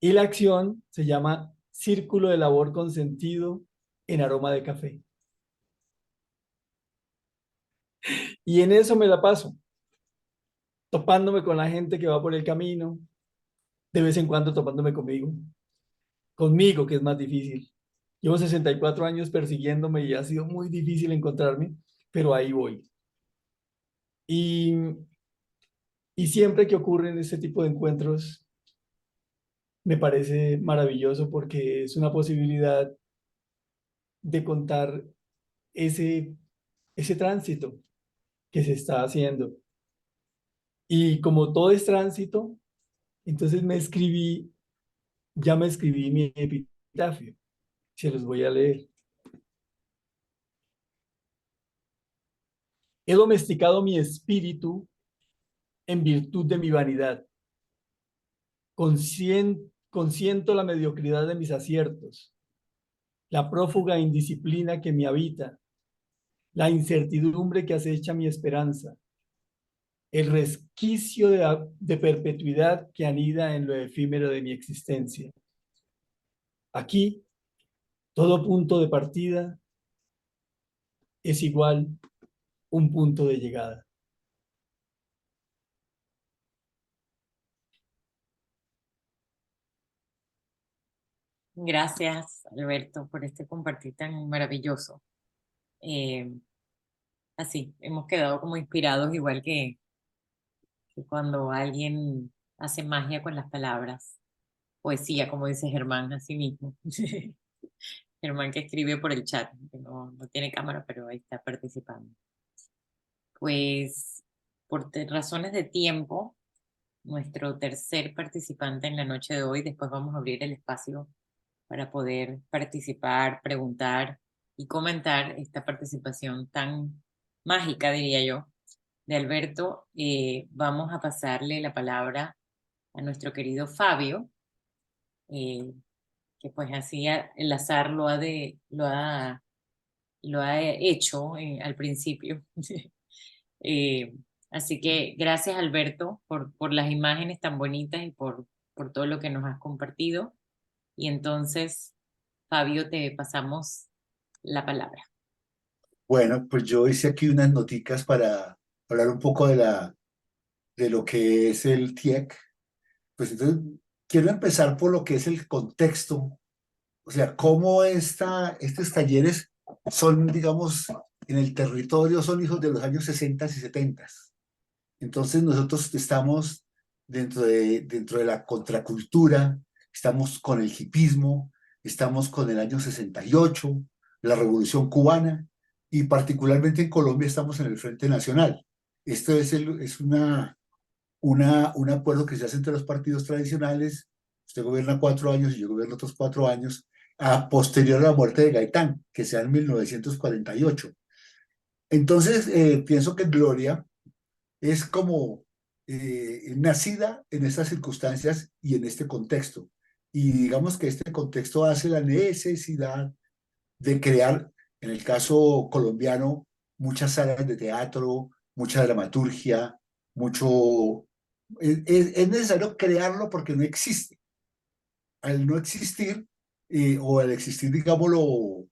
Y la acción se llama Círculo de Labor con Sentido en Aroma de Café. Y en eso me la paso, topándome con la gente que va por el camino, de vez en cuando topándome conmigo que es más difícil. Llevo 64 años persiguiéndome y ha sido muy difícil encontrarme, pero ahí voy. Y, y siempre que ocurren este tipo de encuentros, me parece maravilloso porque es una posibilidad de contar ese, ese tránsito que se está haciendo. Y como todo es tránsito, entonces ya me escribí mi epitafio. Se los voy a leer. He domesticado mi espíritu en virtud de mi vanidad. Consiento la mediocridad de mis aciertos, la prófuga indisciplina que me habita, la incertidumbre que acecha mi esperanza, el resquicio de perpetuidad que anida en lo efímero de mi existencia. Aquí, todo punto de partida es igual un punto de llegada. Gracias, Alberto, por este compartir tan maravilloso. Así, hemos quedado como inspirados, igual que cuando alguien hace magia con las palabras. Poesía, como dice Germán, así mismo. Germán que escribe por el chat, que no tiene cámara, pero ahí está participando. Pues por razones de tiempo, nuestro tercer participante en la noche de hoy, después vamos a abrir el espacio para poder participar, preguntar y comentar esta participación tan mágica, diría yo, de Alberto. Vamos a pasarle la palabra a nuestro querido Fabio, que pues así el azar lo ha hecho al principio. Eh, Así que gracias, Alberto, por las imágenes tan bonitas y por todo lo que nos has compartido. Y entonces, Fabio, te pasamos la palabra. Bueno, pues yo hice aquí unas noticas para hablar un poco de lo que es el TIEC. Pues entonces, quiero empezar por lo que es el contexto, o sea, cómo estos talleres son, digamos, en el territorio, son hijos de los años 60 y 70. Entonces nosotros estamos dentro de la contracultura, estamos con el hipismo, estamos con el año 68, la Revolución Cubana, y particularmente en Colombia estamos en el Frente Nacional. Esto es un acuerdo que se hace entre los partidos tradicionales. Usted gobierna 4 años y yo gobierno otros 4 años, a posterior a la muerte de Gaitán, que sea en 1948. Entonces, pienso que Gloria es como nacida en estas circunstancias y en este contexto. Y digamos que este contexto hace la necesidad de crear, en el caso colombiano, muchas salas de teatro, mucha dramaturgia, mucho... Es necesario crearlo porque no existe. Al no existir, o al existir, digámoslo,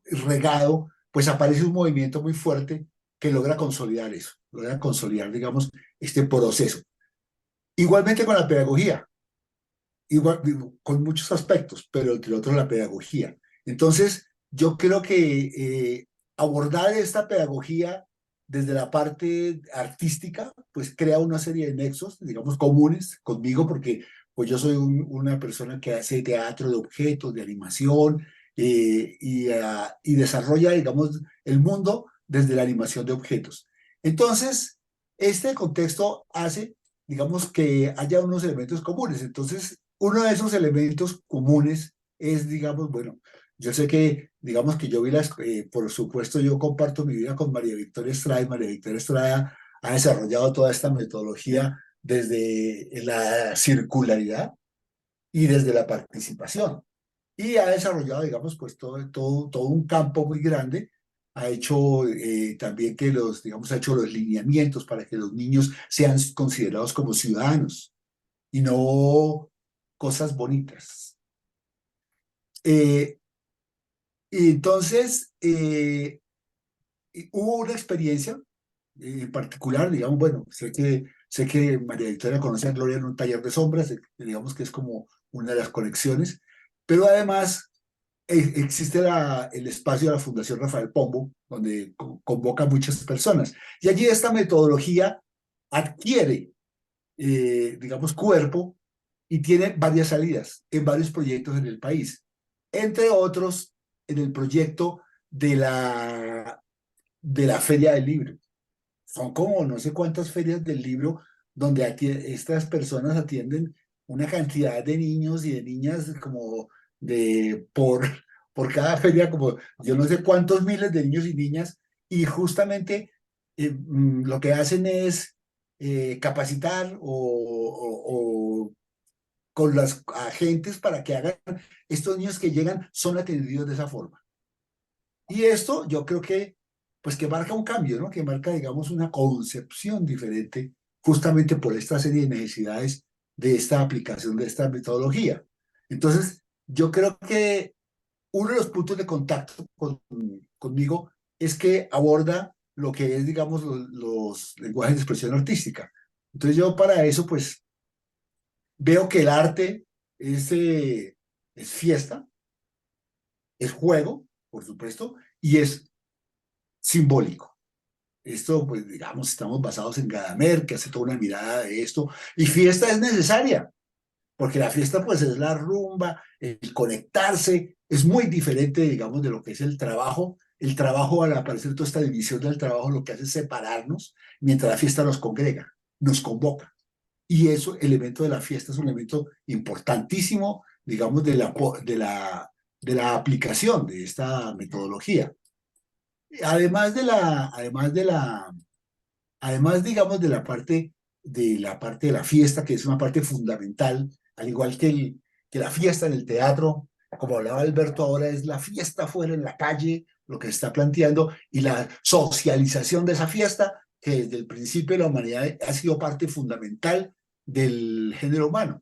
regado, pues aparece un movimiento muy fuerte que logra consolidar eso, logra consolidar, digamos, este proceso. Igualmente con la pedagogía, igual, con muchos aspectos, pero entre otros la pedagogía. Entonces, yo creo que abordar esta pedagogía desde la parte artística, pues crea una serie de nexos, digamos, comunes conmigo, porque pues yo soy una persona que hace teatro de objetos, de animación, y desarrolla, digamos, el mundo desde la animación de objetos. Entonces, este contexto hace, digamos, que haya unos elementos comunes. Entonces, uno de esos elementos comunes es, digamos, bueno, yo sé que, digamos que yo vi por supuesto, yo comparto mi vida con María Victoria Estrada, y María Victoria Estrada ha desarrollado toda esta metodología desde la circularidad y desde la participación. Y ha desarrollado, digamos, pues todo un campo muy grande. Ha hecho también que digamos, ha hecho los lineamientos para que los niños sean considerados como ciudadanos y no cosas bonitas. Y entonces, hubo una experiencia en particular, digamos, bueno, sé que María Victoria conoce a Gloria en un taller de sombras, digamos que es como una de las conexiones, pero además existe el espacio de la Fundación Rafael Pombo, donde convoca a muchas personas. Y allí esta metodología adquiere, digamos, cuerpo y tiene varias salidas en varios proyectos en el país. Entre otros, en el proyecto de la Feria del Libro. Son como no sé cuántas ferias del libro donde estas personas atienden una cantidad de niños y de niñas como por cada feria, como yo no sé cuántos miles de niños y niñas, y justamente lo que hacen es capacitar o con los agentes para que hagan, estos niños que llegan son atendidos de esa forma. Y esto yo creo que, pues que marca un cambio, ¿no? Que marca, digamos, una concepción diferente justamente por esta serie de necesidades de esta aplicación de esta metodología. Entonces, yo creo que uno de los puntos de contacto conmigo es que aborda lo que es, digamos, los lenguajes de expresión artística. Entonces yo para eso, pues, veo que el arte es fiesta, es juego, por supuesto, y es simbólico. Esto, pues, digamos, estamos basados en Gadamer, que hace toda una mirada de esto, y fiesta es necesaria, porque la fiesta, pues, es la rumba, el conectarse, es muy diferente, digamos, de lo que es el trabajo. El trabajo, al aparecer toda esta división del trabajo, lo que hace es separarnos, mientras la fiesta nos congrega, nos convoca. Y eso, el elemento de la fiesta es un elemento importantísimo, digamos, de la aplicación de esta metodología. Además, digamos, de la parte de la fiesta, que es una parte fundamental, al igual que la fiesta en el teatro, como hablaba Alberto ahora, es la fiesta fuera en la calle, lo que se está planteando, y la socialización de esa fiesta, que desde el principio de la humanidad ha sido parte fundamental del género humano.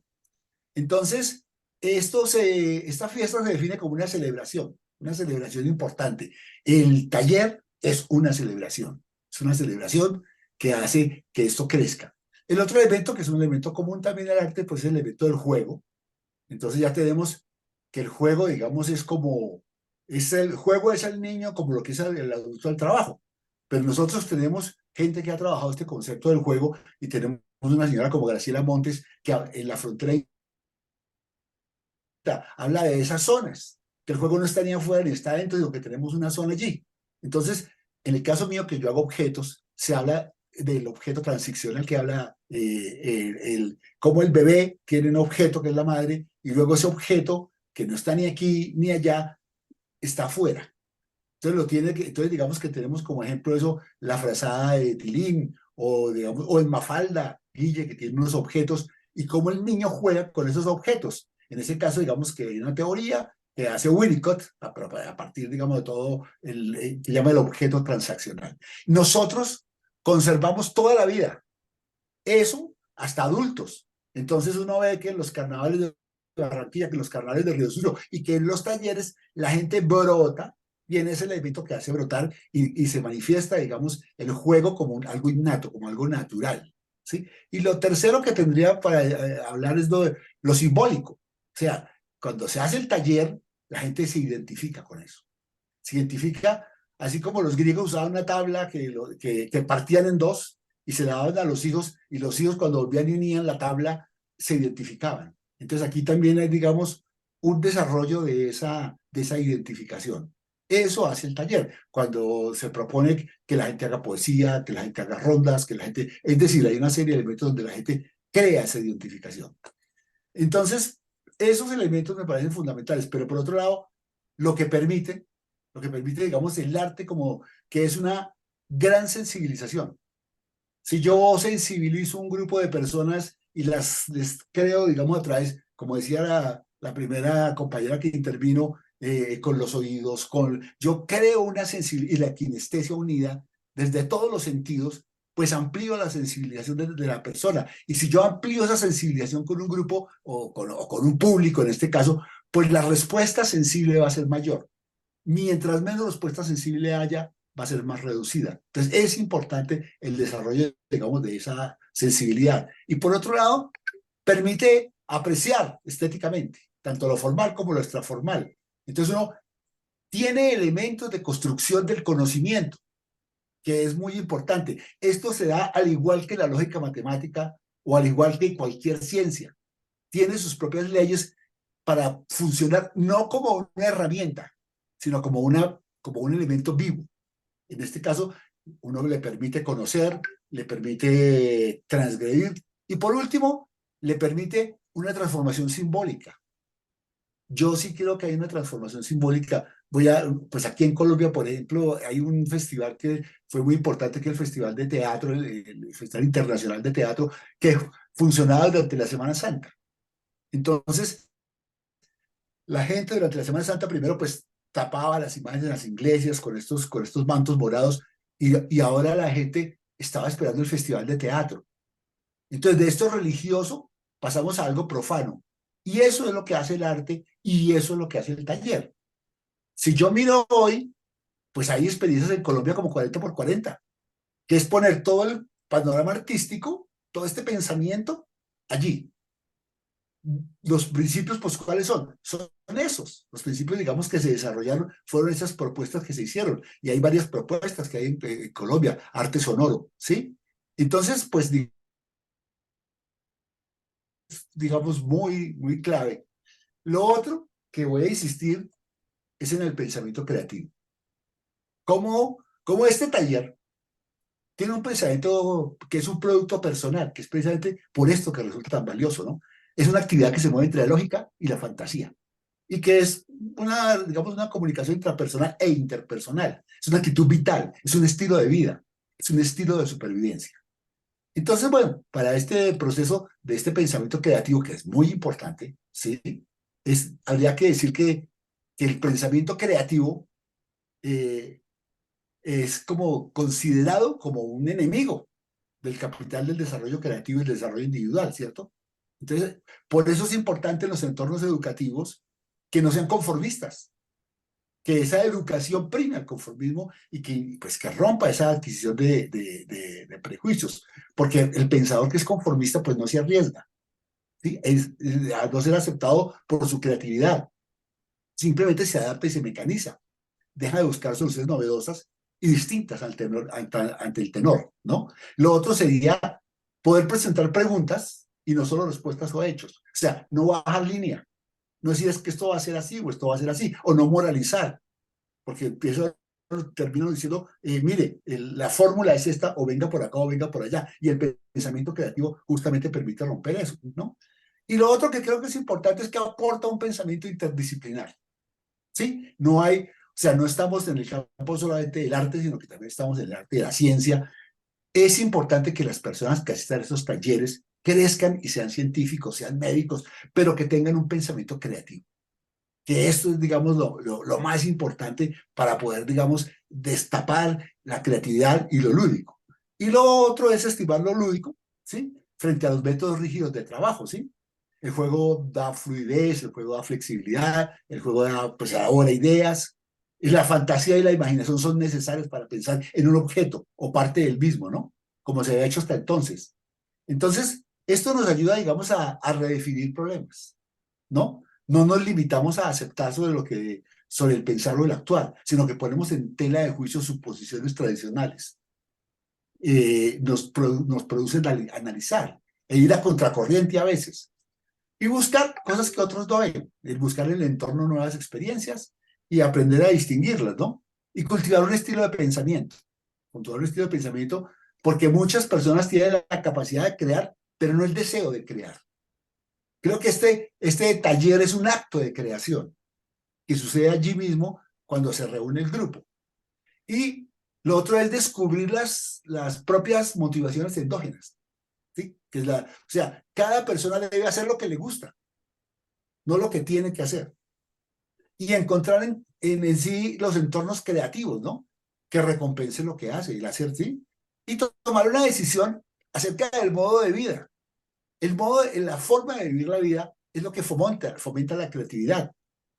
Entonces, esta fiesta se define como una celebración importante. El taller es una celebración que hace que esto crezca. El otro elemento, que es un elemento común también al arte, pues es el elemento del juego. Entonces ya tenemos que el juego, digamos, el juego es al niño como lo que es el adulto al trabajo. Pero nosotros tenemos gente que ha trabajado este concepto del juego y tenemos una señora como Graciela Montes que en la frontera habla de esas zonas, que el juego no está ni afuera ni está dentro, sino que tenemos una zona allí. Entonces, en el caso mío que yo hago objetos, se habla del objeto transicional que habla cómo el bebé tiene un objeto que es la madre y luego ese objeto que no está ni aquí ni allá está afuera. Entonces digamos que tenemos como ejemplo eso, la frazada de Tilín o en Mafalda, Guille, que tiene unos objetos y cómo el niño juega con esos objetos. En ese caso, digamos que hay una teoría que hace Winnicott a partir, digamos, de todo que llama el objeto transaccional. Nosotros conservamos toda la vida eso hasta adultos. Entonces uno ve que en los carnavales de Barranquilla, que en los carnavales de Río Sucio, y que en los talleres la gente brota, y en ese elemento que hace brotar y se manifiesta, digamos, el juego como algo innato, como algo natural, ¿sí? Y lo tercero que tendría para hablar es lo simbólico. O sea, cuando se hace el taller, la gente se identifica con eso. Se identifica, así como los griegos usaban una tabla que partían en dos y se la daban a los hijos, y los hijos cuando volvían y unían la tabla se identificaban. Entonces aquí también hay, digamos, un desarrollo de esa identificación. Eso hace el taller, cuando se propone que la gente haga poesía, que la gente haga rondas, que la gente... Es decir, hay una serie de elementos donde la gente crea esa identificación. Entonces, esos elementos me parecen fundamentales, pero por otro lado, lo que permite, digamos, el arte como que es una gran sensibilización. Si yo sensibilizo un grupo de personas y les creo, digamos, a través, como decía la primera compañera que intervino, con los oídos, yo creo una sensibilidad y la kinestesia unida desde todos los sentidos, pues amplío la sensibilización de la persona. Y si yo amplío esa sensibilización con un grupo o con un público, en este caso, pues la respuesta sensible va a ser mayor. Mientras menos respuesta sensible haya, va a ser más reducida. Entonces es importante el desarrollo, digamos, de esa sensibilidad. Y por otro lado, permite apreciar estéticamente, tanto lo formal como lo extraformal. Entonces uno tiene elementos de construcción del conocimiento, que es muy importante. Esto se da al igual que la lógica matemática o al igual que cualquier ciencia. Tiene sus propias leyes para funcionar no como una herramienta, sino como un elemento vivo. En este caso, uno le permite conocer, le permite transgredir y por último, le permite una transformación simbólica. Yo sí creo que hay una transformación simbólica. Pues aquí en Colombia, por ejemplo, hay un festival que fue muy importante, que es el Festival de Teatro, el Festival Internacional de Teatro, que funcionaba durante la Semana Santa. Entonces, la gente durante la Semana Santa primero pues tapaba las imágenes de las iglesias con estos mantos morados y ahora la gente estaba esperando el Festival de Teatro. Entonces, de esto religioso pasamos a algo profano. Y eso es lo que hace el arte y eso es lo que hace el taller. Si yo miro hoy, pues hay experiencias en Colombia como 40x40, que es poner todo el panorama artístico, todo este pensamiento allí. Los principios, pues, ¿cuáles son? Son esos. Los principios, digamos, que se desarrollaron, fueron esas propuestas que se hicieron. Y hay varias propuestas que hay en Colombia, arte sonoro, ¿sí? Entonces, pues, digamos, muy, muy clave. Lo otro que voy a insistir es en el pensamiento creativo. Cómo este taller tiene un pensamiento que es un producto personal, que es precisamente por esto que resulta tan valioso, ¿no? Es una actividad que se mueve entre la lógica y la fantasía, y que es digamos, una comunicación intrapersonal e interpersonal. Es una actitud vital, es un estilo de vida, es un estilo de supervivencia. Entonces, bueno, para este proceso de este pensamiento creativo, que es muy importante, ¿sí? Habría que decir que el pensamiento creativo es como considerado como un enemigo del capital del desarrollo creativo y del desarrollo individual, ¿cierto? Entonces, por eso es importante en los entornos educativos que no sean conformistas, que esa educación prime al conformismo y que rompa esa adquisición de prejuicios, porque el pensador que es conformista pues no se arriesga, ¿sí? A no ser aceptado por su creatividad, simplemente se adapta y se mecaniza, deja de buscar soluciones novedosas y distintas ante el tenor, ¿no? Lo otro sería poder presentar preguntas y no solo respuestas o hechos. O sea, no bajar línea, no decir es que esto va a ser así o esto va a ser así, o no moralizar, porque termino diciendo, mire, la fórmula es esta, o venga por acá o venga por allá, y el pensamiento creativo justamente permite romper eso, ¿no? Y lo otro que creo que es importante es que aporta un pensamiento interdisciplinar, ¿sí? No hay, o sea, no estamos en el campo solamente del arte, sino que también estamos en el arte de la ciencia. Es importante que las personas que asistan a estos talleres crezcan y sean científicos, sean médicos, pero que tengan un pensamiento creativo. Que esto es, digamos, lo más importante para poder, digamos, destapar la creatividad y lo lúdico. Y lo otro es estimar lo lúdico, ¿sí? Frente a los métodos rígidos de trabajo, ¿sí? El juego da fluidez, el juego da flexibilidad, el juego da, pues, elabora ideas. Y la fantasía y la imaginación son necesarias para pensar en un objeto o parte del mismo, ¿no? Como se había hecho hasta entonces. Entonces, esto nos ayuda, digamos, a redefinir problemas, ¿no? No nos limitamos a aceptar sobre el pensar o el actuar, sino que ponemos en tela de juicio suposiciones tradicionales. Nos producen analizar e ir a contracorriente a veces y buscar cosas que otros no ven, buscar en el entorno nuevas experiencias y aprender a distinguirlas, ¿no? Y cultivar un estilo de pensamiento, porque muchas personas tienen la capacidad de crear, pero no el deseo de crear. Creo que este taller es un acto de creación que sucede allí mismo cuando se reúne el grupo. Y lo otro es descubrir las propias motivaciones endógenas, ¿sí? O sea, cada persona debe hacer lo que le gusta, no lo que tiene que hacer. Y encontrar en sí los entornos creativos, ¿no? Que recompensen lo que hace, el hacer, ¿sí? Y tomar una decisión acerca del modo de vida. La forma de vivir la vida es lo que fomenta la creatividad.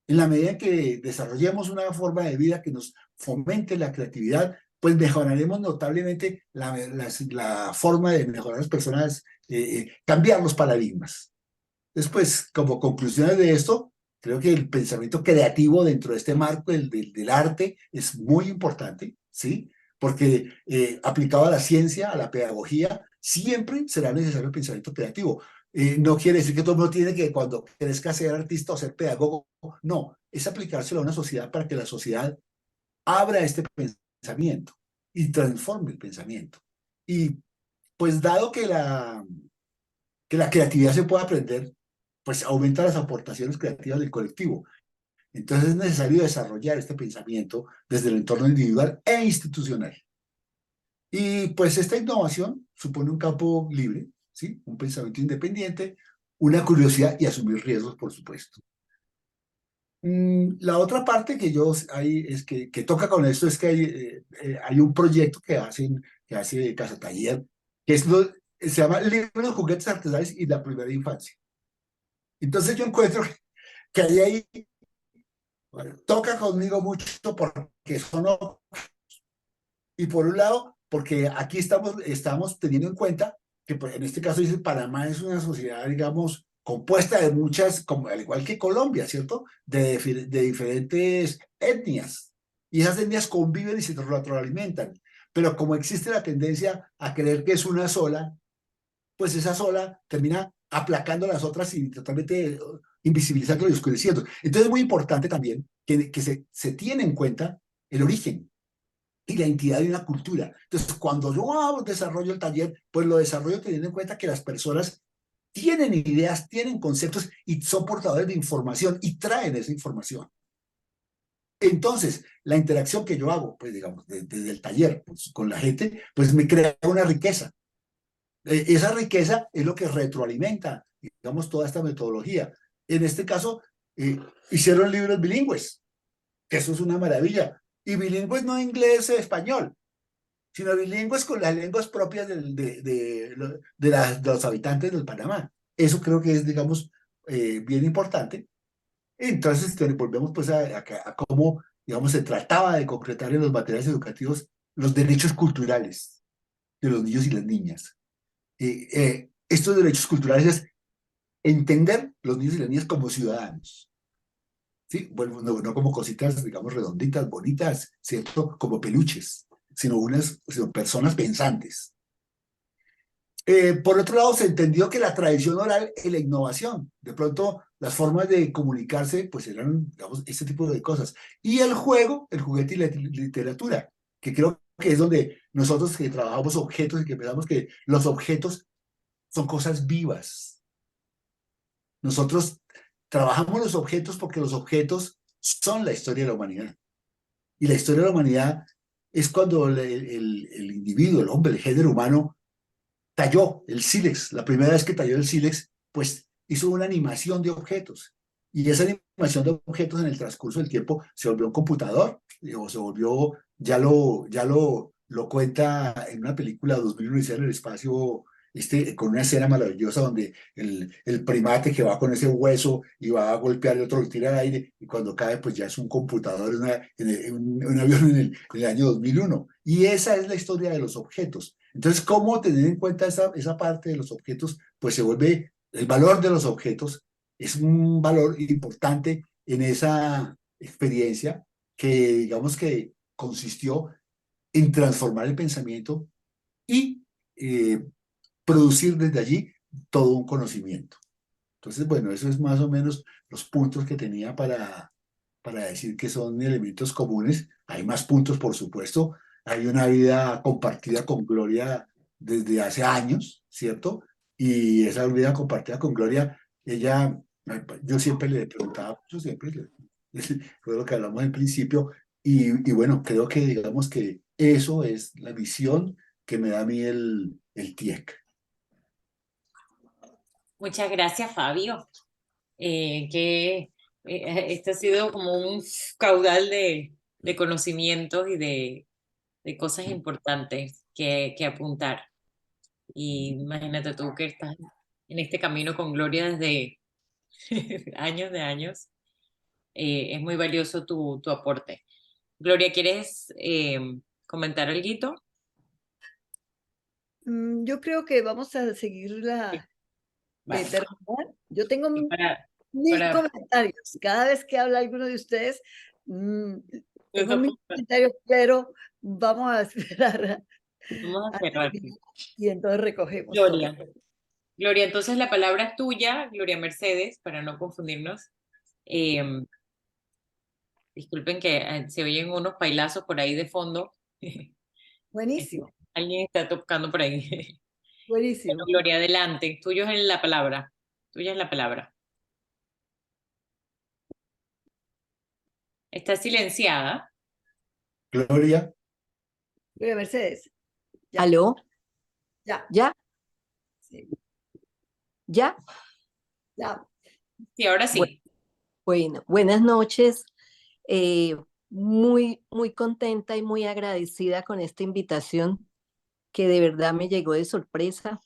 En la medida en que desarrollemos una forma de vida que nos fomente la creatividad, pues mejoraremos notablemente la forma de mejorar las personas, cambiar los paradigmas. Después, como conclusiones de esto, creo que el pensamiento creativo dentro de este marco del arte es muy importante, ¿sí? Porque aplicado a la ciencia, a la pedagogía, siempre será necesario el pensamiento creativo. No quiere decir que todo el mundo tiene que, cuando crezca, ser artista o ser pedagogo. No, es aplicárselo a una sociedad para que la sociedad abra este pensamiento y transforme el pensamiento. Y pues dado que la creatividad se puede aprender, pues aumenta las aportaciones creativas del colectivo. Entonces es necesario desarrollar este pensamiento desde el entorno individual e institucional. Y pues esta innovación supone un campo libre, ¿sí? Un pensamiento independiente, una curiosidad y asumir riesgos, por supuesto. La otra parte que toca con esto es que hay un proyecto que hace Casa Taller, que se llama Libros, Juguetes Artesanales y la Primera Infancia. Entonces yo encuentro que ahí bueno, toca conmigo mucho porque y por un lado, porque aquí estamos teniendo en cuenta que pues, en este caso dice Panamá es una sociedad, digamos, compuesta de muchas, al igual que Colombia, ¿cierto? De diferentes etnias. Y esas etnias conviven y se retroalimentan. Pero como existe la tendencia a creer que es una sola, pues esa sola termina aplacando a las otras y totalmente invisibilizando y oscureciendo. Entonces es muy importante también que se tiene en cuenta el origen y la identidad de una cultura. Entonces, cuando yo desarrollo el taller, pues lo desarrollo teniendo en cuenta que las personas tienen ideas, tienen conceptos y son portadores de información y traen esa información. Entonces, la interacción que yo hago, pues digamos, desde el taller pues, con la gente, pues me crea una riqueza. Esa riqueza es lo que retroalimenta, digamos, toda esta metodología. En este caso, hicieron libros bilingües, que eso es una maravilla. Y bilingües no inglés-español, sino bilingües con las lenguas propias de los habitantes del Panamá. Eso creo que es, digamos, bien importante. Entonces, volvemos pues a cómo, digamos, se trataba de concretar en los materiales educativos los derechos culturales de los niños y las niñas. Estos derechos culturales es entender los niños y las niñas como ciudadanos. ¿Sí? Bueno, no como cositas, digamos, redonditas, bonitas, ¿cierto? Como peluches, sino personas pensantes. Por otro lado, se entendió que la tradición oral y la innovación, de pronto las formas de comunicarse, pues eran, digamos, este tipo de cosas. Y el juego, el juguete y la literatura, que creo que es donde nosotros que trabajamos objetos y que pensamos que los objetos son cosas vivas. Nosotros trabajamos los objetos porque los objetos son la historia de la humanidad. Y la historia de la humanidad es cuando el individuo, el hombre, el género humano, talló el sílex. La primera vez que talló el sílex, pues hizo una animación de objetos. Y esa animación de objetos en el transcurso del tiempo se volvió un computador, o se volvió, ya lo cuenta en una película 2001 en el espacio, con una escena maravillosa donde el primate que va con ese hueso y va a golpear y otro lo tira al aire y cuando cae pues ya es un computador, un avión en el año 2001. Y esa es la historia de los objetos. Entonces, ¿cómo tener en cuenta esa parte de los objetos? Pues se vuelve el valor de los objetos, es un valor importante en esa experiencia que digamos que consistió en transformar el pensamiento y producir desde allí todo un conocimiento. Entonces, bueno, eso es más o menos los puntos que tenía para decir que son elementos comunes. Hay más puntos, por supuesto. Hay una vida compartida con Gloria desde hace años, ¿cierto? Y esa vida compartida con Gloria, ella, yo siempre le preguntaba, yo siempre le, fue lo que hablamos al principio, y bueno, creo que digamos que eso es la visión que me da a mí el TIEC. Muchas gracias, Fabio. Este ha sido como un caudal de conocimientos y de cosas importantes que apuntar. Y imagínate tú que estás en este camino con Gloria desde años de años. Es muy valioso tu aporte. Gloria, ¿quieres comentar algo? Yo creo que vamos a seguir Vale. terminar. Yo tengo Para, 1000 para- comentarios. Cada vez que habla alguno de ustedes, tengo 1000 vamos comentarios, pero vamos a esperar a a cerrar. terminar y entonces recogemos todo. Gloria. Gloria, entonces la palabra es tuya, Gloria Mercedes, para no confundirnos. Disculpen que se oyen unos pailazos por ahí de fondo. Buenísimo, Alguien está tocando por ahí. Bueno, buenísimo. Gloria, adelante. Tuyo es la palabra. Tuya es la palabra. Está silenciada. Gloria, Gloria Mercedes, ya. ¿Aló? Ya, ¿Ya? sí, ¿Ya? ya. Sí, ahora sí. Bueno, buenas noches. Muy contenta y muy agradecida con esta invitación que de verdad me llegó de sorpresa.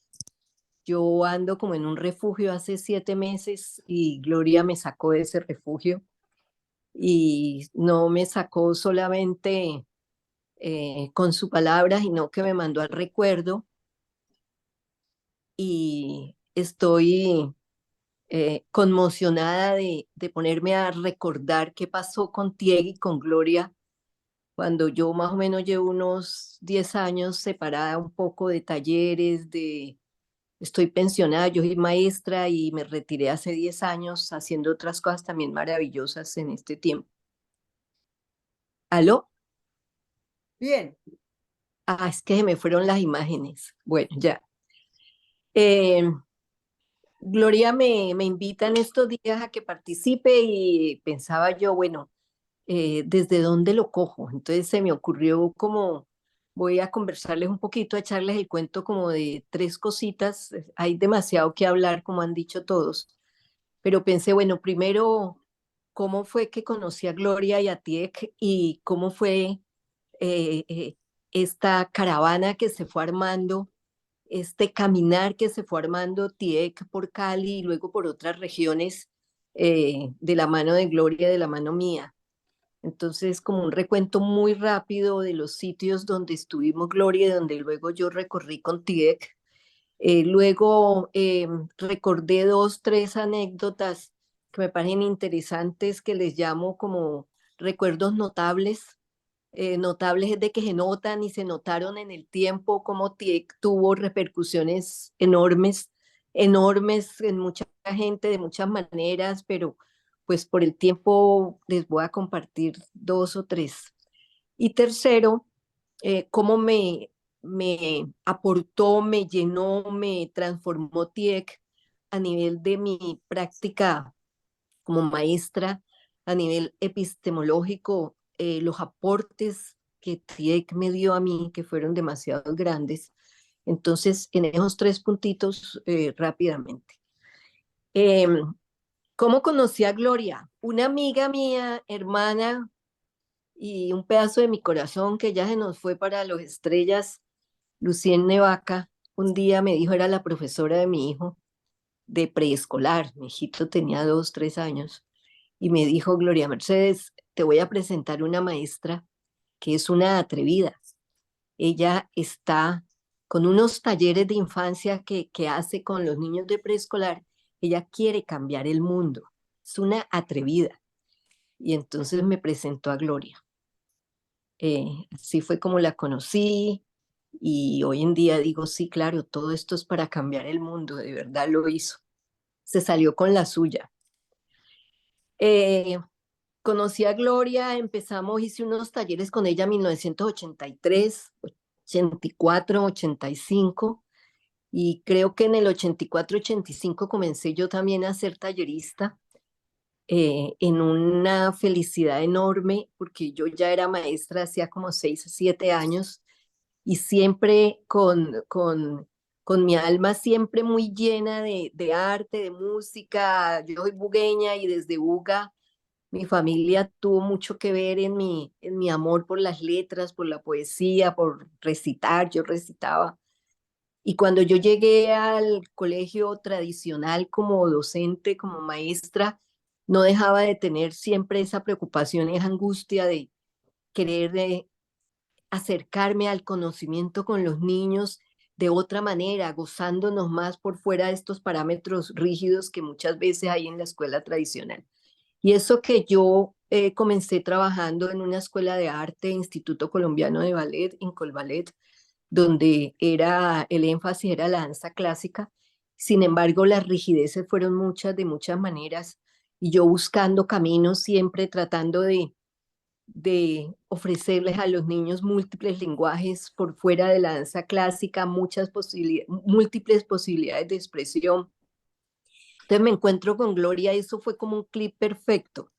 Yo ando como en un refugio hace 7 meses y Gloria me sacó de ese refugio y no me sacó solamente con su palabra, sino que me mandó al recuerdo y estoy conmocionada de ponerme a recordar qué pasó con Tieg y con Gloria cuando yo más o menos llevo unos 10 años separada un poco de talleres, estoy pensionada, yo soy maestra y me retiré hace 10 años haciendo otras cosas también maravillosas en este tiempo. ¿Aló? Bien, Ah, es que se me fueron las imágenes. Bueno, ya. Eh, Gloria me invita en estos días a que participe y pensaba yo, bueno, ¿desde dónde lo cojo? Entonces se me ocurrió como, voy a conversarles un poquito, a echarles el cuento como de 3 cositas. Hay demasiado que hablar, como han dicho todos, pero pensé, bueno, primero, ¿cómo fue que conocí a Gloria y a Tiek y cómo fue esta caravana que se fue armando? Este caminar que se fue armando Tiek por Cali y luego por otras regiones de la mano de Gloria, de la mano mía. Entonces, como un recuento muy rápido de los sitios donde estuvimos Gloria y donde luego yo recorrí con Tiek. Luego recordé 2, 3 anécdotas que me parecen interesantes, que les llamo como recuerdos notables. Notables es de que se notan y se notaron en el tiempo, como TIEC tuvo repercusiones enormes, enormes en mucha gente, de muchas maneras, pero pues por el tiempo les voy a compartir 2 o 3. Y tercero, cómo me aportó, me llenó, me transformó TIEC a nivel de mi práctica como maestra, a nivel epistemológico, los aportes que TIEC me dio a mí, que fueron demasiado grandes. Entonces, en esos 3 puntitos, rápidamente. ¿Cómo conocí a Gloria? Una amiga mía, hermana, y un pedazo de mi corazón que ya se nos fue para los estrellas, Lucien Nevaca, un día me dijo, era la profesora de mi hijo de preescolar, mi hijito tenía 2, 3 años, y me dijo, Gloria Mercedes, te voy a presentar una maestra que es una atrevida. Ella está con unos talleres de infancia que hace con los niños de preescolar. Ella quiere cambiar el mundo. Es una atrevida. Y entonces me presentó a Gloria. Así fue como la conocí y hoy en día digo, sí, claro, todo esto es para cambiar el mundo. De verdad lo hizo. Se salió con la suya. Eh, Conocí a Gloria, empezamos, hice unos talleres con ella en 1983, 84, 85, y creo que en el 84, 85 comencé yo también a ser tallerista, en una felicidad enorme, porque yo ya era maestra hacía como 6 o 7 años, y siempre con mi alma siempre muy llena de arte, de música. Yo soy bugueña y desde Buga mi familia tuvo mucho que ver en mi amor por las letras, por la poesía, por recitar. Yo recitaba. Y cuando yo llegué al colegio tradicional como docente, como maestra, no dejaba de tener siempre esa preocupación, esa angustia de querer acercarme al conocimiento con los niños de otra manera, gozándonos más por fuera de estos parámetros rígidos que muchas veces hay en la escuela tradicional. Y eso que yo comencé trabajando en una escuela de arte, Instituto Colombiano de Ballet, Incolballet, donde el énfasis era la danza clásica. Sin embargo, las rigideces fueron muchas, de muchas maneras, y yo buscando caminos, siempre tratando de ofrecerles a los niños múltiples lenguajes por fuera de la danza clásica, múltiples posibilidades de expresión. Entonces me encuentro con Gloria, eso fue como un clip perfecto.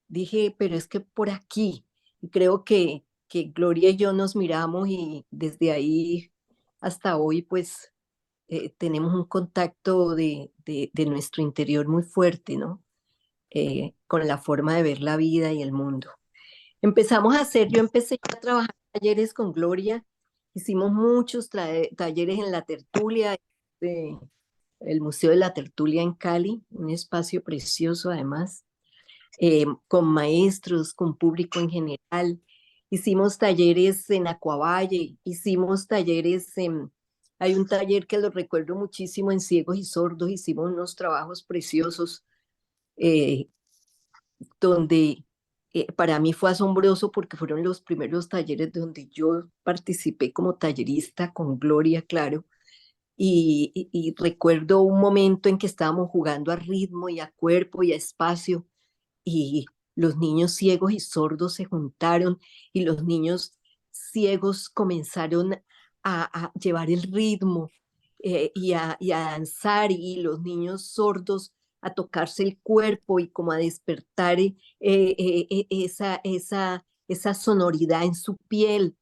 Dije, pero es que por aquí, y creo que Gloria y yo nos miramos y desde ahí hasta hoy, pues tenemos un contacto de nuestro interior muy fuerte, ¿no? Con la forma de ver la vida y el mundo. Yo empecé a trabajar en talleres con Gloria, hicimos muchos talleres en la tertulia, el Museo de la Tertulia en Cali, un espacio precioso además, con maestros, con público en general. Hicimos talleres en Acuavalle, hicimos talleres hay un taller que lo recuerdo muchísimo en Ciegos y Sordos, hicimos unos trabajos preciosos, donde para mí fue asombroso porque fueron los primeros talleres donde yo participé como tallerista con Gloria, claro. Y recuerdo un momento en que estábamos jugando a ritmo y a cuerpo y a espacio, y los niños ciegos y sordos se juntaron y los niños ciegos comenzaron a llevar el ritmo, y a danzar, y los niños sordos a tocarse el cuerpo y como a despertar esa sonoridad en su piel.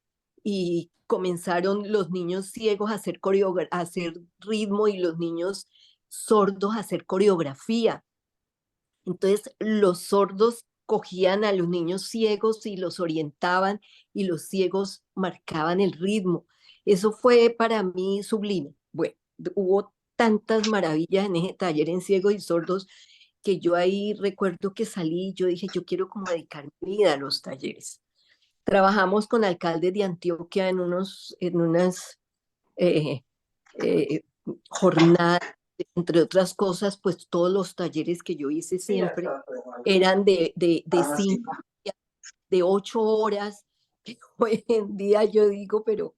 Y comenzaron los niños ciegos a a hacer ritmo y los niños sordos a hacer coreografía. Entonces los sordos cogían a los niños ciegos y los orientaban, y los ciegos marcaban el ritmo. Eso fue para mí sublime. Bueno, hubo tantas maravillas en ese taller en ciegos y sordos que yo ahí recuerdo que salí y yo dije, yo quiero como dedicar mi vida a los talleres. Trabajamos con alcaldes de Antioquia en unas eh, eh, jornadas, entre otras cosas, pues todos los talleres que yo hice siempre eran de 5, de 8 horas. Hoy en día yo digo, pero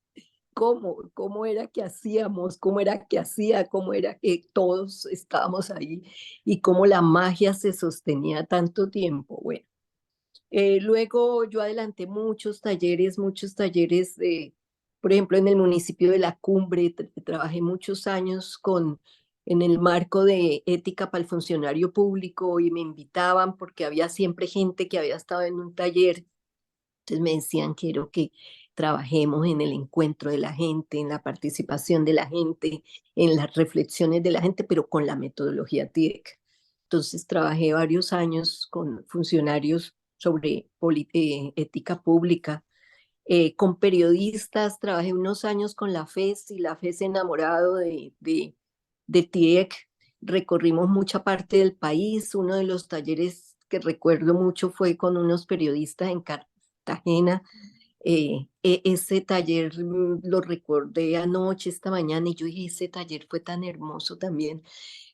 ¿cómo era que hacíamos? ¿Cómo era que hacía? ¿Cómo era que todos estábamos ahí? Y cómo la magia se sostenía tanto tiempo. Bueno, luego yo adelanté muchos talleres, por ejemplo, en el municipio de La Cumbre, trabajé muchos años en el marco de ética para el funcionario público, y me invitaban porque había siempre gente que había estado en un taller. Entonces me decían, quiero que trabajemos en el encuentro de la gente, en la participación de la gente, en las reflexiones de la gente, pero con la metodología TIEC. Entonces trabajé varios años con funcionarios sobre ética pública, con periodistas, trabajé unos años con la FES y la FES enamorado de TIEC. Recorrimos mucha parte del país. Uno de los talleres que recuerdo mucho fue con unos periodistas en Cartagena. Ese taller lo recordé anoche, esta mañana, y yo dije, ese taller fue tan hermoso también.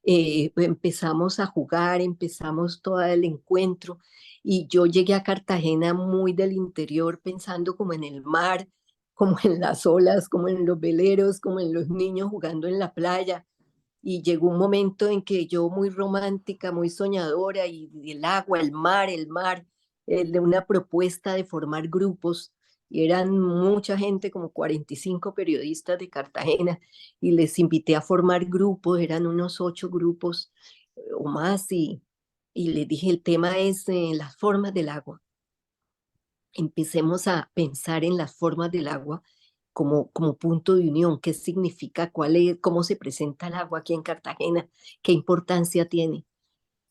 Empezamos a jugar, empezamos todo el encuentro, y yo llegué a Cartagena muy del interior, pensando como en el mar, como en las olas, como en los veleros, como en los niños jugando en la playa. Y llegó un momento en que yo, muy romántica, muy soñadora, y el agua, el mar, de una propuesta de formar grupos, y eran mucha gente, como 45 periodistas de Cartagena, y les invité a formar grupos, eran unos 8 grupos o más, y les dije, el tema es las formas del agua. Empecemos a pensar en las formas del agua como punto de unión. ¿Qué significa? ¿Cómo se presenta el agua aquí en Cartagena? ¿Qué importancia tiene?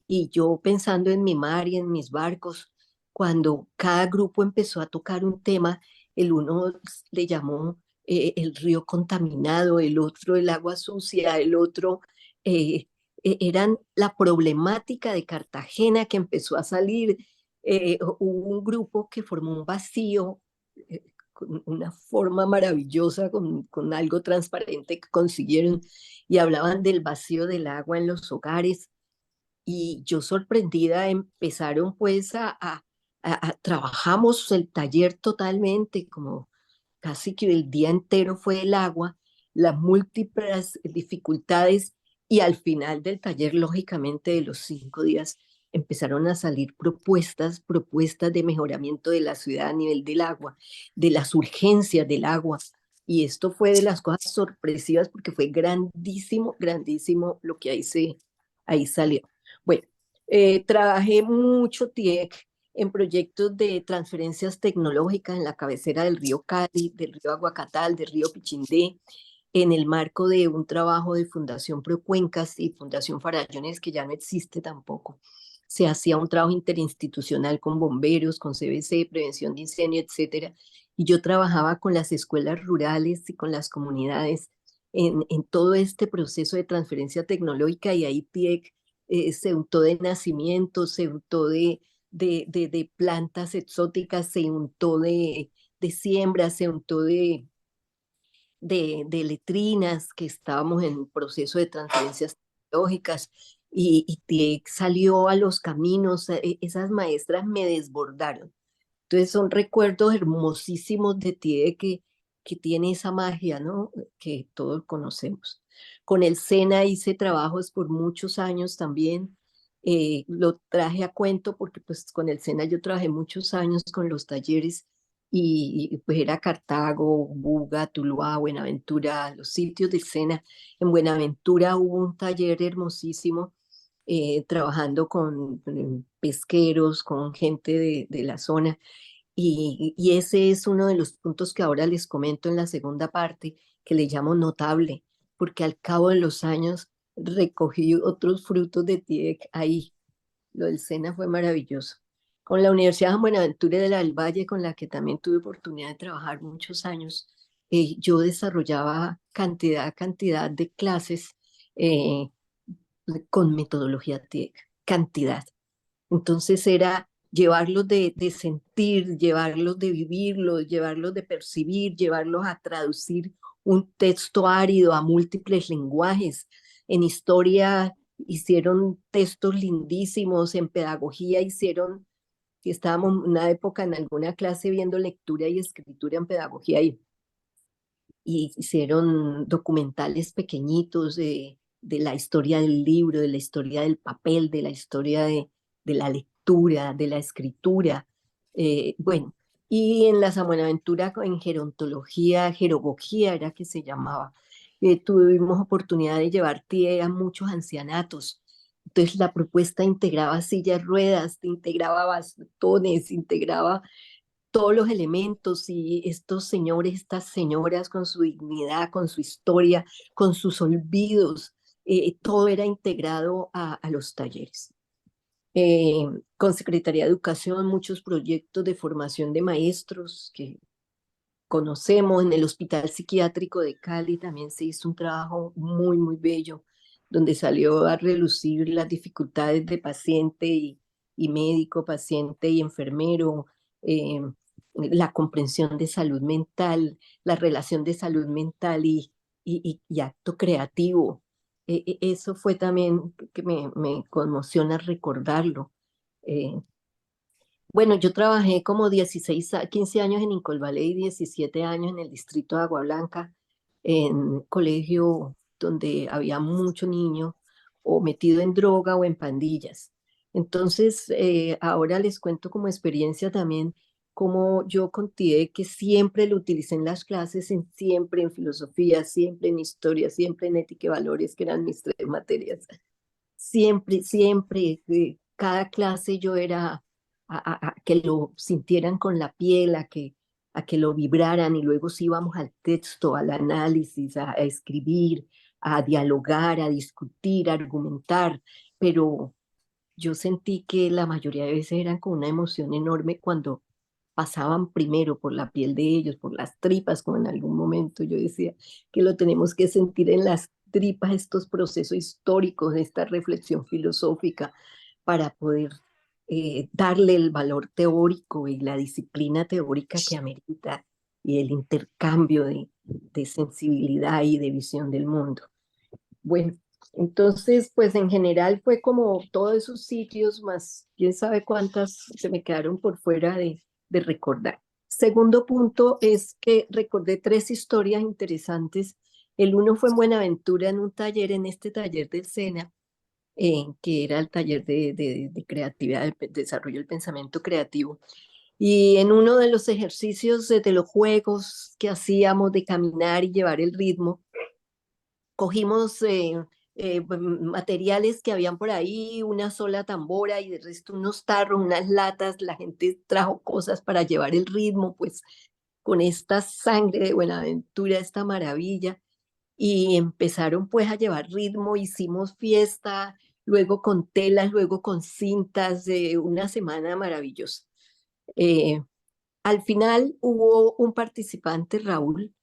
Y yo, pensando en mi mar y en mis barcos, cuando cada grupo empezó a tocar un tema, el uno le llamó el río contaminado, el otro el agua sucia, el otro eran la problemática de Cartagena que empezó a salir. Hubo un grupo que formó un vacío con una forma maravillosa, con algo transparente que consiguieron, y hablaban del vacío del agua en los hogares. Y yo, sorprendida, empezaron pues trabajamos el taller totalmente, como casi que el día entero fue el agua, las múltiples dificultades, y al final del taller, lógicamente, de los 5 días, empezaron a salir propuestas de mejoramiento de la ciudad a nivel del agua, de las urgencias del agua. Y esto fue de las cosas sorpresivas, porque fue grandísimo, grandísimo lo que ahí salió. Bueno, trabajé mucho TIEC en proyectos de transferencias tecnológicas en la cabecera del río Cali, del río Aguacatal, del río Pichindé, en el marco de un trabajo de Fundación Procuencas y Fundación Farallones, que ya no existe tampoco. Se hacía un trabajo interinstitucional con bomberos, con CBC, prevención de incendio, etcétera. Y yo trabajaba con las escuelas rurales y con las comunidades en todo este proceso de transferencia tecnológica, y ahí TIEC se untó de nacimiento, se untó de plantas exóticas, se untó de siembra, se untó de letrinas, que estábamos en proceso de transferencias tecnológicas, y TIEC salió a los caminos. Esas maestras me desbordaron. Entonces son recuerdos hermosísimos de TIEC que tiene esa magia, ¿no? Que todos conocemos. Con el SENA hice trabajos por muchos años también. Lo traje a cuento porque pues con el SENA yo trabajé muchos años con los talleres, y pues era Cartago, Buga, Tuluá, Buenaventura, los sitios del SENA. En Buenaventura hubo un taller hermosísimo, trabajando con pesqueros, con gente de la zona. Y ese es uno de los puntos que ahora les comento en la segunda parte, que le llamo notable, porque al cabo de los años recogí otros frutos de TIEC ahí. Lo del SENA fue maravilloso. Con la Universidad San Buenaventura de la del Valle, con la que también tuve oportunidad de trabajar muchos años, yo desarrollaba cantidad de clases eh, con metodología TIEC, cantidad. Entonces era llevarlos de sentir, llevarlos de vivirlos, llevarlos de percibir, llevarlos a traducir un texto árido a múltiples lenguajes. En historia hicieron textos lindísimos, en pedagogía hicieron, que estábamos en una época en alguna clase viendo lectura y escritura en pedagogía, y hicieron documentales pequeñitos de la historia del libro, de la historia del papel, de la historia de la lectura, de la escritura. Bueno, y en la San Buenaventura, en gerontología, jerogogía era que se llamaba, tuvimos oportunidad de llevar TIE a muchos ancianatos. Entonces la propuesta integraba sillas, ruedas, integraba bastones, integraba todos los elementos, y estos señores, estas señoras, con su dignidad, con su historia, con sus olvidos, todo era integrado a los talleres. Con Secretaría de Educación, muchos proyectos de formación de maestros, que conocemos. En el Hospital Psiquiátrico de Cali también se hizo un trabajo muy, muy bello, donde salió a relucir las dificultades de paciente y médico, paciente y enfermero, la comprensión de salud mental, la relación de salud mental y acto creativo. Eso fue también que me conmociona recordarlo. Bueno, yo trabajé como 15 años en Incolvalley y 17 años en el distrito de Agua Blanca, en un colegio donde había mucho niño o metido en droga o en pandillas. Entonces, ahora les cuento como experiencia también cómo yo conté que siempre lo utilicé en las clases, siempre en filosofía, siempre en historia, siempre en ética y valores, que eran mis 3 materias. Siempre, siempre, cada clase yo era a que lo sintieran con la piel, a que lo vibraran, y luego sí íbamos al texto, al análisis, a escribir, a dialogar, a discutir, a argumentar, pero yo sentí que la mayoría de veces eran con una emoción enorme cuando pasaban primero por la piel de ellos, por las tripas, como en algún momento yo decía que lo tenemos que sentir en las tripas, estos procesos históricos, esta reflexión filosófica, para poder darle el valor teórico y la disciplina teórica que amerita, y el intercambio de sensibilidad y de visión del mundo. Bueno, entonces, pues en general fue como todos esos sitios, más quién sabe cuántas se me quedaron por fuera de recordar. Segundo punto es que recordé 3 historias interesantes. El uno fue en Buenaventura, en un taller, en este taller del SENA, que era el taller de creatividad, de desarrollo del pensamiento creativo. Y en uno de los ejercicios de los juegos que hacíamos de caminar y llevar el ritmo, cogimos materiales que habían por ahí, una sola tambora y de resto unos tarros, unas latas. La gente trajo cosas para llevar el ritmo, pues con esta sangre de Buenaventura, esta maravilla, y empezaron pues a llevar ritmo. Hicimos fiesta, luego con telas, luego con cintas, una semana maravillosa. Al final hubo un participante, Raúl,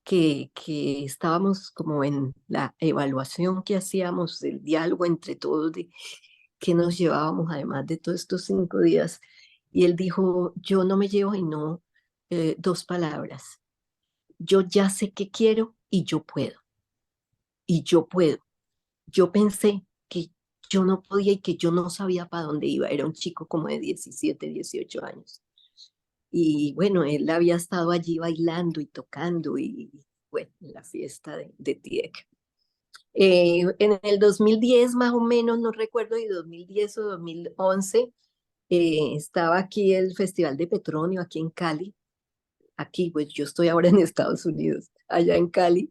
que estábamos como en la evaluación que hacíamos, el diálogo entre todos, de qué nos llevábamos además de todos estos 5 días. Y él dijo: yo no me llevo y no 2 palabras. Yo ya sé qué quiero y yo puedo. Y yo puedo. Yo pensé que yo no podía y que yo no sabía para dónde iba. Era un chico como de 17, 18 años. Y bueno, él había estado allí bailando y tocando y bueno, en la fiesta de TIEC. En el 2010 más o menos, no recuerdo si 2010 o 2011, estaba aquí el Festival de Petronio, aquí en Cali. Aquí, pues yo estoy ahora en Estados Unidos, allá en Cali.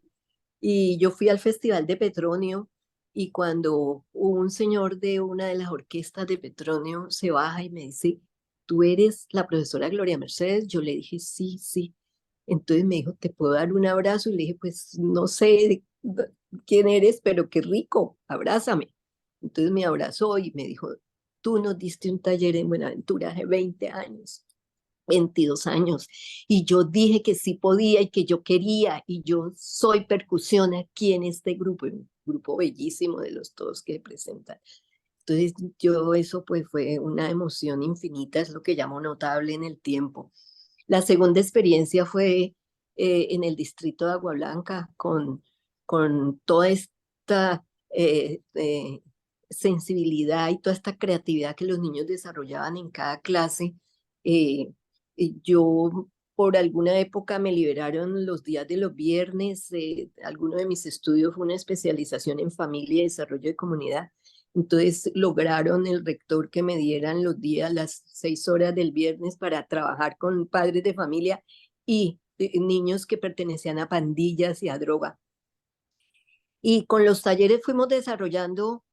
Y yo fui al Festival de Petronio, y cuando un señor de una de las orquestas de Petronio se baja y me dice: ¿tú eres la profesora Gloria Mercedes? Yo le dije: sí, sí. Entonces me dijo: ¿te puedo dar un abrazo? Y le dije: pues no sé quién eres, pero qué rico, abrázame. Entonces me abrazó y me dijo: tú nos diste un taller en Buenaventura hace 20 años. 22 años, y yo dije que sí podía y que yo quería, y yo soy percusión aquí en este grupo, un grupo bellísimo de los todos que presentan. Entonces yo, eso pues fue una emoción infinita, es lo que llamo notable en el tiempo. La segunda experiencia fue en el distrito de Agua Blanca, con toda esta sensibilidad y toda esta creatividad que los niños desarrollaban en cada clase. Eh, yo por alguna época me liberaron los días de los viernes. Alguno de mis estudios fue una especialización en familia y desarrollo de comunidad. Entonces lograron el rector que me dieran los días, las 6 horas del viernes, para trabajar con padres de familia y niños que pertenecían a pandillas y a droga. Y con los talleres fuimos desarrollando,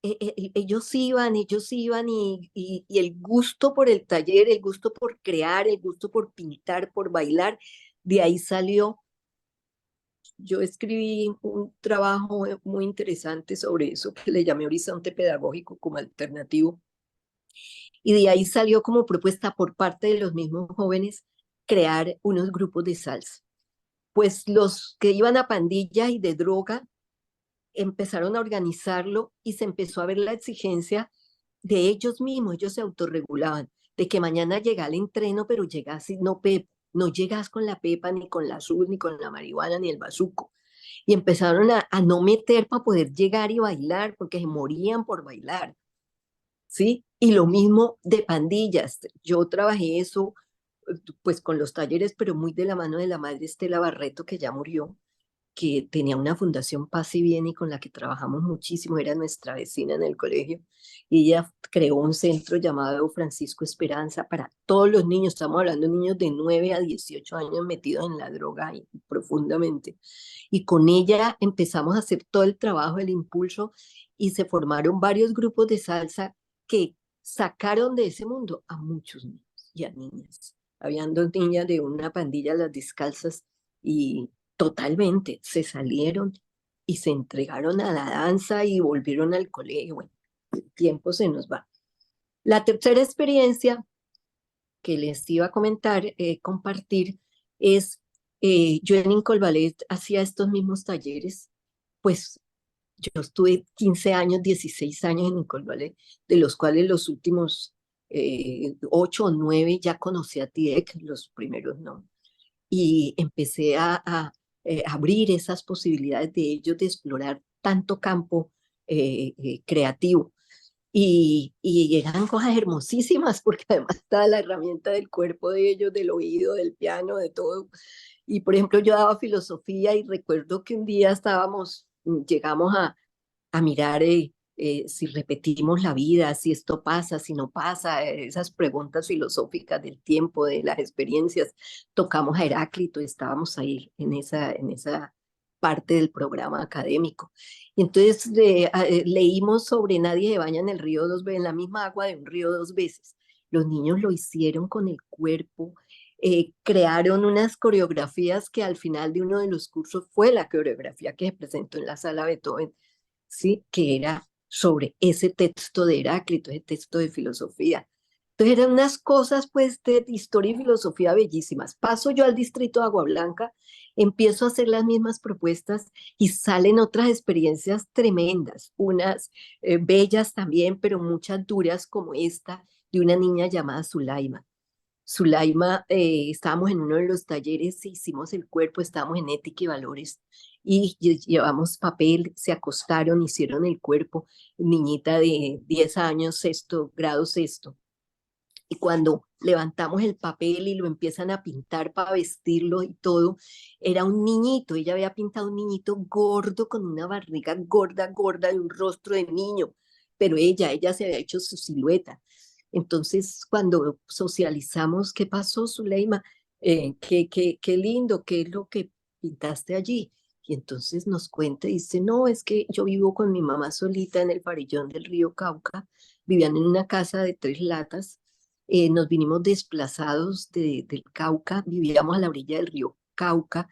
ellos iban y el gusto por el taller, el gusto por crear, el gusto por pintar, por bailar, de ahí salió. Yo escribí un trabajo muy interesante sobre eso, que le llamé Horizonte Pedagógico como alternativo. Y de ahí salió como propuesta por parte de los mismos jóvenes crear unos grupos de salsa. Pues los que iban a pandilla y de droga empezaron a organizarlo y se empezó a ver la exigencia de ellos mismos, ellos se autorregulaban, de que mañana llega el entreno, pero llegas no pepa, no llegas con la pepa, ni con la azul, ni con la marihuana, ni el bazuco. Y empezaron a no meter para poder llegar y bailar, porque se morían por bailar, ¿sí? Y lo mismo de pandillas. Yo trabajé eso, pues con los talleres, pero muy de la mano de la madre Estela Barreto, que ya murió, que tenía una fundación Paz y Bien y con la que trabajamos muchísimo, era nuestra vecina en el colegio, y ella creó un centro llamado Francisco Esperanza para todos los niños, estamos hablando de niños de 9 a 18 años metidos en la droga profundamente, y con ella empezamos a hacer todo el trabajo, el impulso, y se formaron varios grupos de salsa que sacaron de ese mundo a muchos niños y a niñas. Habían 2 niñas de una pandilla, las Descalzas, y totalmente se salieron y se entregaron a la danza y volvieron al colegio. Bueno, el tiempo se nos va. La tercera experiencia que les iba a comentar, compartir, es yo en Incolvalet hacía estos mismos talleres, pues yo estuve 15 años, 16 años en Incolvalet, de los cuales los últimos 8 o 9 ya conocí a TIEC, los primeros no. Y empecé a abrir esas posibilidades de ellos de explorar tanto campo creativo. Y eran cosas hermosísimas porque además estaba la herramienta del cuerpo de ellos, del oído, del piano, de todo. Y por ejemplo, yo daba filosofía y recuerdo que un día llegamos a mirar si repetimos la vida, si esto pasa, si no pasa, esas preguntas filosóficas del tiempo, de las experiencias. Tocamos a Heráclito, estábamos ahí en esa parte del programa académico. Y entonces leímos sobre Nadie se baña en el río 2 veces, en la misma agua de un río 2 veces. Los niños lo hicieron con el cuerpo, crearon unas coreografías que al final de uno de los cursos fue la coreografía que se presentó en la sala Beethoven, ¿sí? Que era sobre ese texto de Heráclito, ese texto de filosofía. Entonces eran unas cosas pues de historia y filosofía bellísimas. Paso yo al distrito de Agua Blanca, empiezo a hacer las mismas propuestas y salen otras experiencias tremendas, unas bellas también, pero muchas duras como esta de una niña llamada Zulaima. Zulaima, estábamos en uno de los talleres, hicimos el cuerpo, estábamos en ética y valores y llevamos papel, se acostaron, hicieron el cuerpo, niñita de 10 años, grado sexto. Y cuando levantamos el papel y lo empiezan a pintar para vestirlo y todo, era un niñito, ella había pintado un niñito gordo con una barriga gorda, gorda y un rostro de niño, pero ella se había hecho su silueta. Entonces, cuando socializamos, ¿qué pasó, Zuleima? Qué lindo, ¿qué es lo que pintaste allí? Y entonces nos cuenta y dice, no, es que yo vivo con mi mamá solita en el farellón del río Cauca, vivían en una casa de 3 latas, nos vinimos desplazados del Cauca, vivíamos a la orilla del río Cauca,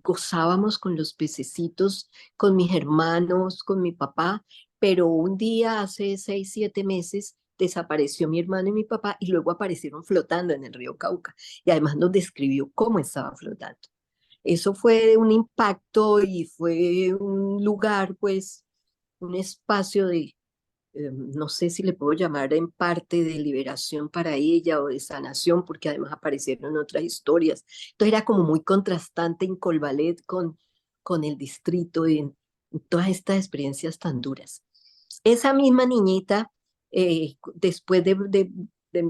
gozábamos con los pececitos, con mis hermanos, con mi papá, pero un día hace 6, 7 meses desapareció mi hermano y mi papá y luego aparecieron flotando en el río Cauca y además nos describió cómo estaban flotando. Eso fue un impacto y fue un lugar, pues, un espacio de, no sé si le puedo llamar en parte de liberación para ella o de sanación, porque además aparecieron otras historias. Entonces era como muy contrastante en Colvalet con el distrito, en todas estas experiencias tan duras. Esa misma niñita, después de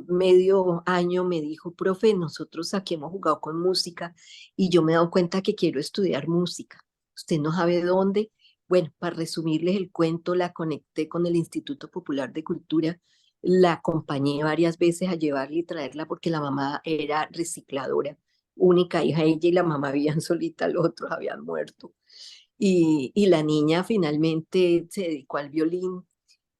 medio año, me dijo, profe, nosotros aquí hemos jugado con música y yo me he dado cuenta que quiero estudiar música. ¿Usted no sabe dónde? Bueno, para resumirles el cuento, la conecté con el Instituto Popular de Cultura, la acompañé varias veces a llevarla y traerla porque la mamá era recicladora, única hija ella y la mamá vivían solita, los otros habían muerto. Y la niña finalmente se dedicó al violín,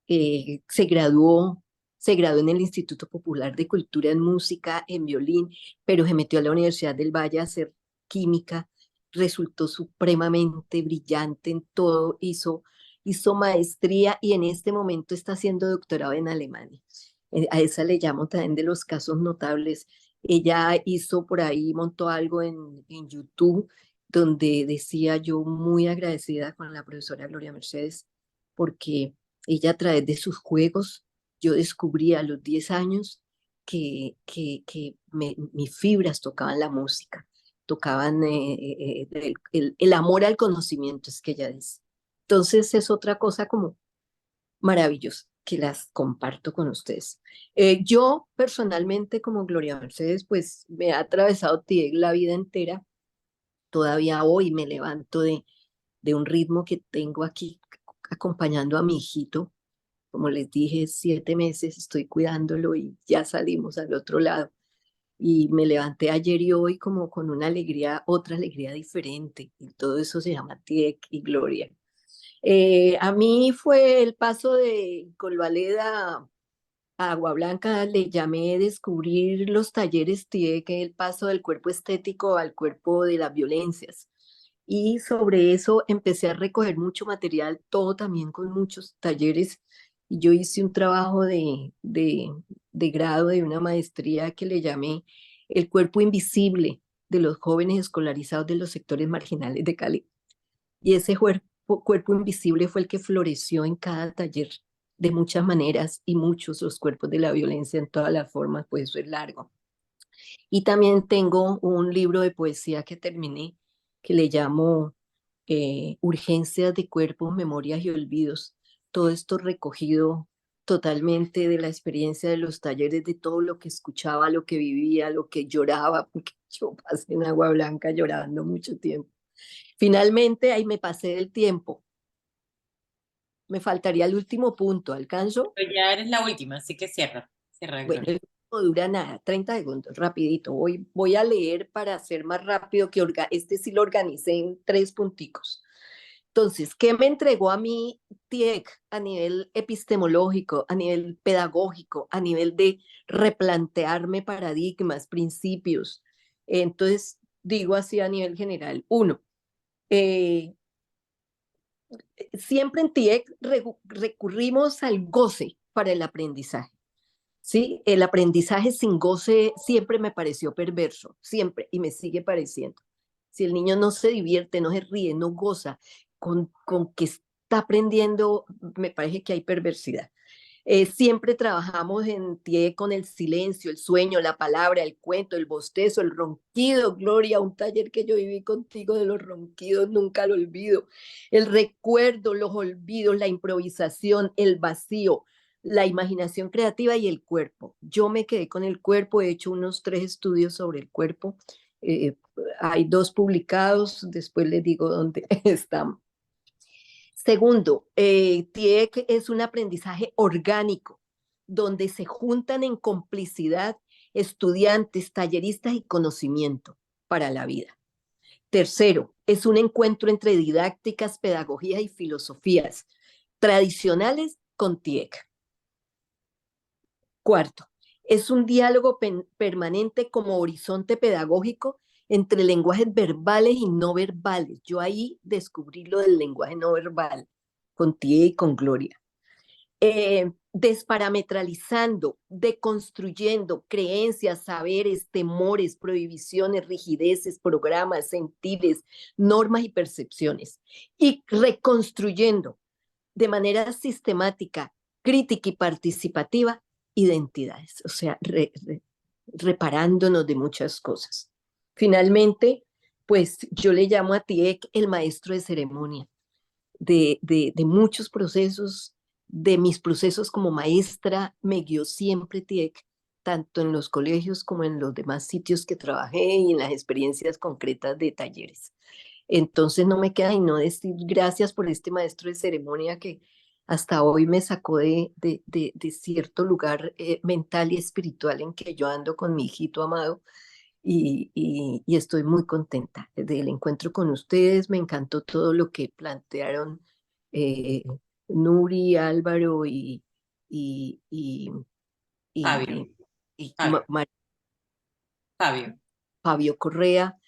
se graduó en el Instituto Popular de Cultura en Música, en violín, pero se metió a la Universidad del Valle a hacer química, resultó supremamente brillante en todo, hizo maestría y en este momento está haciendo doctorado en Alemania. A esa le llamo también de los casos notables. Ella hizo por ahí, montó algo en YouTube donde decía yo muy agradecida con la profesora Gloria Mercedes porque ella a través de sus juegos, yo descubrí a los 10 años que mis fibras tocaban la música, tocaban el amor al conocimiento, es que ella dice. Entonces es otra cosa como maravillosa que las comparto con ustedes. Yo personalmente como Gloria Mercedes, pues me ha atravesado TIEC la vida entera. Todavía hoy me levanto de un ritmo que tengo aquí acompañando a mi hijito. Como les dije, 7 meses estoy cuidándolo y ya salimos al otro lado. Y me levanté ayer y hoy como con una alegría, otra alegría diferente. Y todo eso se llama TIEC y Gloria. A mí fue el paso de Colvaleda a Agua Blanca, le llamé descubrir los talleres TIEC, el paso del cuerpo estético al cuerpo de las violencias. Y sobre eso empecé a recoger mucho material, todo también con muchos talleres. Y yo hice un trabajo de grado de una maestría que le llamé El cuerpo invisible de los jóvenes escolarizados de los sectores marginales de Cali. Y ese cuerpo invisible fue el que floreció en cada taller de muchas maneras y muchos los cuerpos de la violencia en todas las formas, pues eso es largo. Y también tengo un libro de poesía que terminé que le llamo Urgencias de cuerpos, memorias y olvidos. Todo esto recogido totalmente de la experiencia de los talleres, de todo lo que escuchaba, lo que vivía, lo que lloraba, porque yo pasé en Agua Blanca llorando mucho tiempo. Finalmente, ahí me pasé del tiempo. Me faltaría el último punto. ¿Alcanzo? Pero ya eres la última, así que cierra. Cierra, Bueno, Gloria. no dura nada, 30 segundos, rapidito. Voy a leer para hacer más rápido, que este sí lo organicé en 3 punticos. Entonces, ¿qué me entregó a mí TIEC a nivel epistemológico, a nivel pedagógico, a nivel de replantearme paradigmas, principios? Entonces, digo así a nivel general. 1, siempre en TIEC recurrimos al goce para el aprendizaje. ¿Sí? El aprendizaje sin goce siempre me pareció perverso, siempre, y me sigue pareciendo. Si el niño no se divierte, no se ríe, no goza con que está aprendiendo, me parece que hay perversidad. Siempre trabajamos en TIE con el silencio, el sueño, la palabra, el cuento, el bostezo, el ronquido. Gloria, un taller que yo viví contigo de los ronquidos, nunca lo olvido. El recuerdo, los olvidos, la improvisación, el vacío, la imaginación creativa y el cuerpo. Yo me quedé con el cuerpo, he hecho unos 3 estudios sobre el cuerpo. Hay 2 publicados, después les digo dónde están. Segundo, TIEC es un aprendizaje orgánico, donde se juntan en complicidad estudiantes, talleristas y conocimiento para la vida. Tercero, es un encuentro entre didácticas, pedagogías y filosofías tradicionales con TIEC. Cuarto, es un diálogo permanente como horizonte pedagógico entre lenguajes verbales y no verbales. Yo ahí descubrí lo del lenguaje no verbal, con Tía y con Gloria. Desparametralizando, deconstruyendo creencias, saberes, temores, prohibiciones, rigideces, programas, sentires, normas y percepciones. Y reconstruyendo de manera sistemática, crítica y participativa identidades, o sea, reparándonos de muchas cosas. Finalmente, pues yo le llamo a TIEC el maestro de ceremonia de muchos procesos, de mis procesos como maestra, me guió siempre TIEC, tanto en los colegios como en los demás sitios que trabajé y en las experiencias concretas de talleres. Entonces no me queda y no decir gracias por este maestro de ceremonia que hasta hoy me sacó de cierto lugar mental y espiritual en que yo ando con mi hijito amado y estoy muy contenta del encuentro con ustedes. Me encantó todo lo que plantearon eh, Nuri, Álvaro y, Fabio. y Fabio. Fabio. Fabio Correa.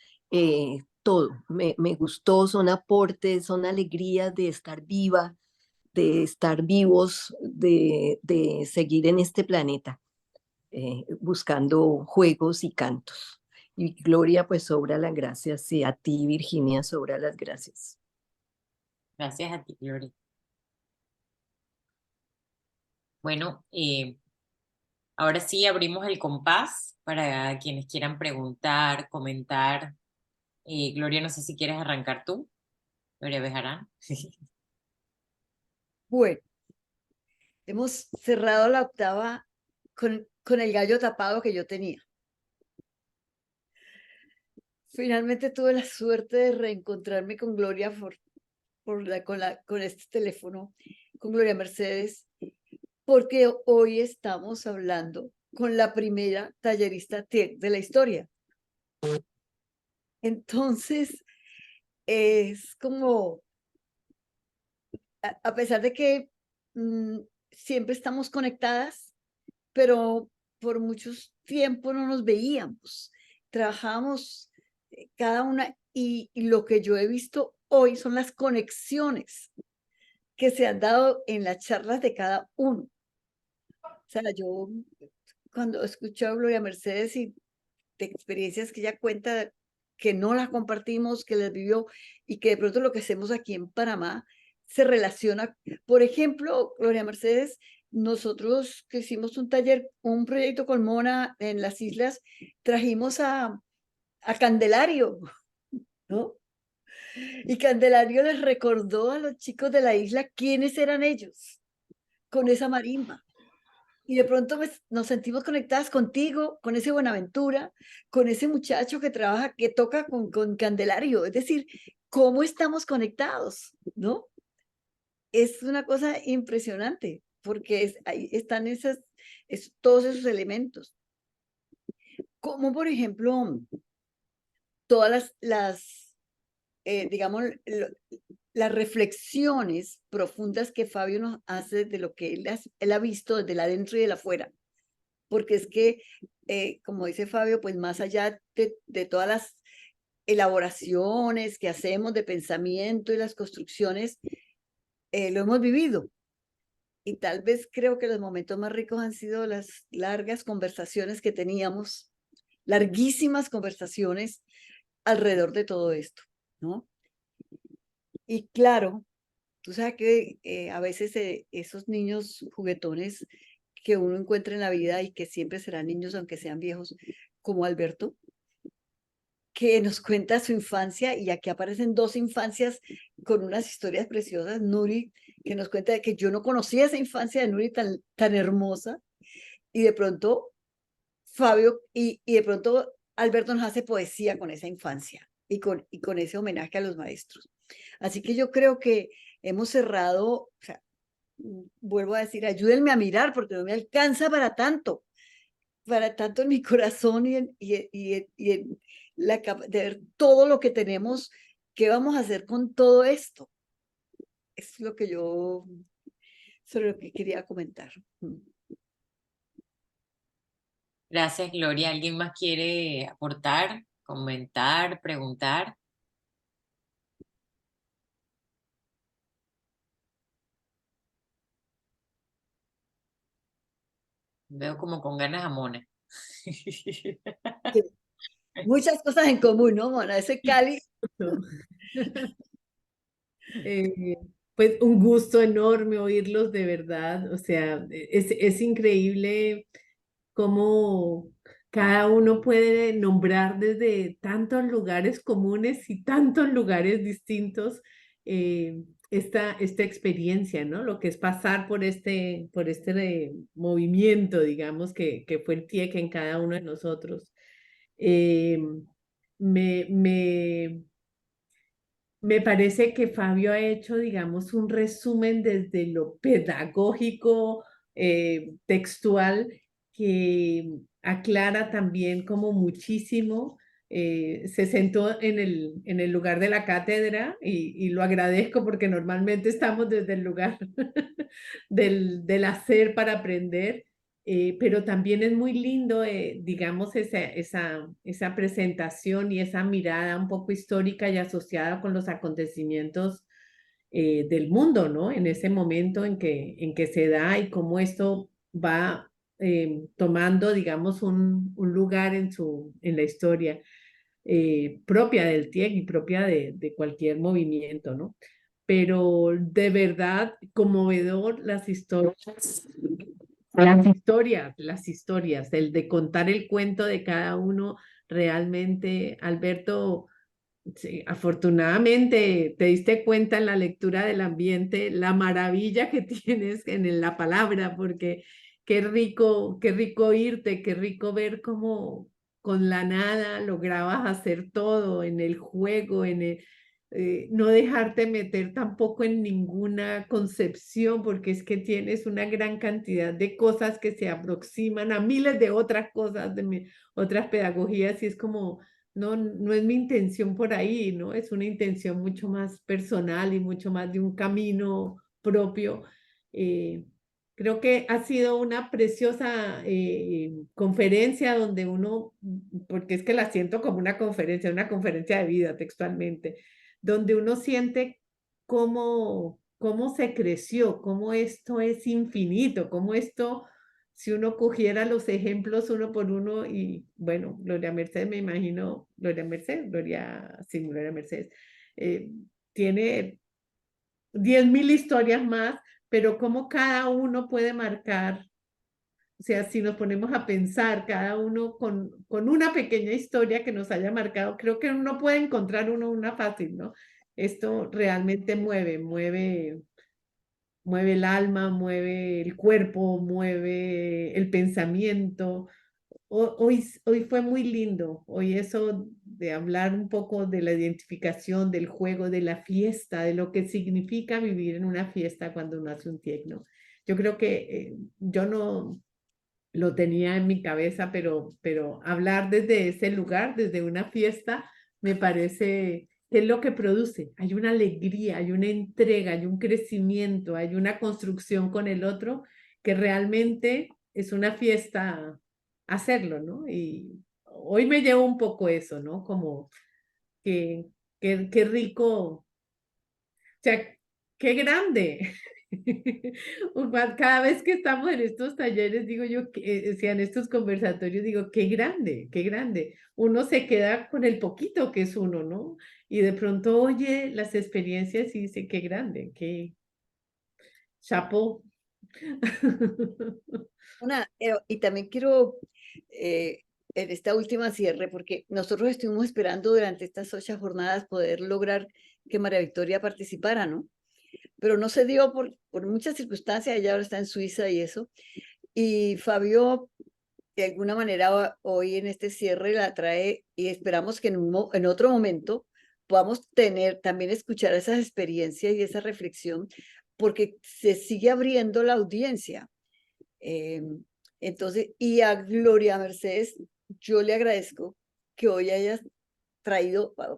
Todo me gustó, son aportes, son alegrías de estar viva, de estar vivos, de seguir en este planeta. buscando juegos y cantos. Y Gloria, pues sobra las gracias, y a ti, Virginia, sobra las gracias. Gracias a ti, Gloria. Bueno, ahora sí abrimos el compás para quienes quieran preguntar, comentar. Gloria, no sé si quieres arrancar tú. Gloria Bejarán. Bueno, hemos cerrado la octava con el gallo tapado que yo tenía. Finalmente tuve la suerte de reencontrarme con Gloria con este teléfono, con Gloria Mercedes, porque hoy estamos hablando con la primera tallerista TIEC de la historia. Entonces, es como, a pesar de que siempre estamos conectadas, pero por muchos tiempos no nos veíamos. Trabajábamos cada una y lo que yo he visto hoy son las conexiones que se han dado en las charlas de cada uno. O sea, yo cuando escucho a Gloria Mercedes y de experiencias que ella cuenta que no las compartimos, que las vivió y que de pronto lo que hacemos aquí en Panamá se relaciona. Por ejemplo, Gloria Mercedes, nosotros que hicimos un taller, un proyecto con Mona en las islas, trajimos a Candelario, ¿no? Y Candelario les recordó a los chicos de la isla quiénes eran ellos con esa marimba. Y de pronto nos sentimos conectadas contigo, con ese Buenaventura, con ese muchacho que trabaja, que toca con Candelario. Es decir, cómo estamos conectados, ¿no? Es una cosa impresionante, porque ahí están todos esos elementos. Como por ejemplo, todas digamos, las reflexiones profundas que Fabio nos hace de lo que él ha visto desde el adentro y del afuera. Porque es que, como dice Fabio, pues más allá de todas las elaboraciones que hacemos de pensamiento y las construcciones, lo hemos vivido. Y tal vez creo que los momentos más ricos han sido las largas conversaciones que teníamos, larguísimas conversaciones alrededor de todo esto, ¿no? Y claro, tú sabes que a veces esos niños juguetones que uno encuentra en la vida y que siempre serán niños aunque sean viejos, como Alberto, que nos cuenta su infancia, y aquí aparecen dos infancias con unas historias preciosas. Nuri, que nos cuenta que yo no conocía esa infancia de Nuri tan hermosa, y de pronto Fabio, y de pronto Alberto nos hace poesía con esa infancia y con ese homenaje a los maestros. Así que yo creo que hemos cerrado, o sea, vuelvo a decir, ayúdenme a mirar porque no me alcanza para tanto en mi corazón y en de ver todo lo que tenemos, qué vamos a hacer con todo esto. Es lo que yo, sobre lo que quería comentar. Gracias, Gloria. ¿Alguien más quiere aportar, comentar, preguntar? Veo como con ganas a Mona. Muchas cosas en común, ¿no, Mona? Ese Cali. Pues un gusto enorme oírlos de verdad, o sea, es increíble cómo cada uno puede nombrar desde tantos lugares comunes y tantos lugares distintos esta experiencia, ¿no? Lo que es pasar por este movimiento, digamos, que fue el TIEC en cada uno de nosotros. Eh, me, me, Me parece que Fabio ha hecho, digamos, un resumen desde lo pedagógico, textual, que aclara también como muchísimo. Se sentó en el lugar de la cátedra y lo agradezco porque normalmente estamos desde el lugar del hacer para aprender. Pero también es muy lindo, digamos, esa presentación y esa mirada un poco histórica y asociada con los acontecimientos del mundo, ¿no? En ese momento en que se da y cómo esto va tomando, digamos, un lugar en la historia propia del TIEC y propia de cualquier movimiento, ¿no? Pero de verdad, conmovedor las historias, el de contar el cuento de cada uno, realmente, Alberto, sí, afortunadamente te diste cuenta en la lectura del ambiente la maravilla que tienes en la palabra, porque qué rico oírte, qué rico ver cómo con la nada lograbas hacer todo en el juego, no dejarte meter tampoco en ninguna concepción, porque es que tienes una gran cantidad de cosas que se aproximan a miles de otras cosas, otras pedagogías, y es como no, no es mi intención por ahí, ¿no? Es una intención mucho más personal y mucho más de un camino propio. Creo que ha sido una preciosa conferencia donde uno, porque es que la siento como una conferencia de vida textualmente, donde uno siente cómo se creció, cómo esto es infinito, cómo esto si uno cogiera los ejemplos uno por uno y bueno, Gloria Mercedes, me imagino, Gloria Mercedes, tiene 10.000 historias más, pero cómo cada uno puede marcar, o sea, si nos ponemos a pensar cada uno con una pequeña historia que nos haya marcado, creo que uno puede encontrar una fácil, ¿no? Esto realmente mueve el alma, mueve el cuerpo, mueve el pensamiento. Hoy fue muy lindo, hoy eso de hablar un poco de la identificación, del juego, de la fiesta, de lo que significa vivir en una fiesta cuando uno hace un TIEC, ¿no? Yo creo que yo no lo tenía en mi cabeza, pero hablar desde ese lugar, desde una fiesta, me parece que es lo que produce. Hay una alegría, hay una entrega, hay un crecimiento, hay una construcción con el otro que realmente es una fiesta hacerlo, ¿no? Y hoy me llevo un poco eso, ¿no? Como que, qué rico, o sea, qué grande. Cada vez que estamos en estos talleres, digo yo, o sea, en estos conversatorios, digo, qué grande, qué grande. Uno se queda con el poquito que es uno, ¿no? Y de pronto oye las experiencias y dice, qué grande, qué chapo. Y también quiero, en esta última cierre, porque nosotros estuvimos esperando durante estas 8 jornadas poder lograr que María Victoria participara, ¿no? Pero no se dio por muchas circunstancias, ella ahora está en Suiza y eso. Y Fabio, de alguna manera, hoy en este cierre la trae y esperamos que en otro momento podamos también escuchar esas experiencias y esa reflexión, porque se sigue abriendo la audiencia. Entonces, y a Gloria Mercedes, yo le agradezco que hoy hayas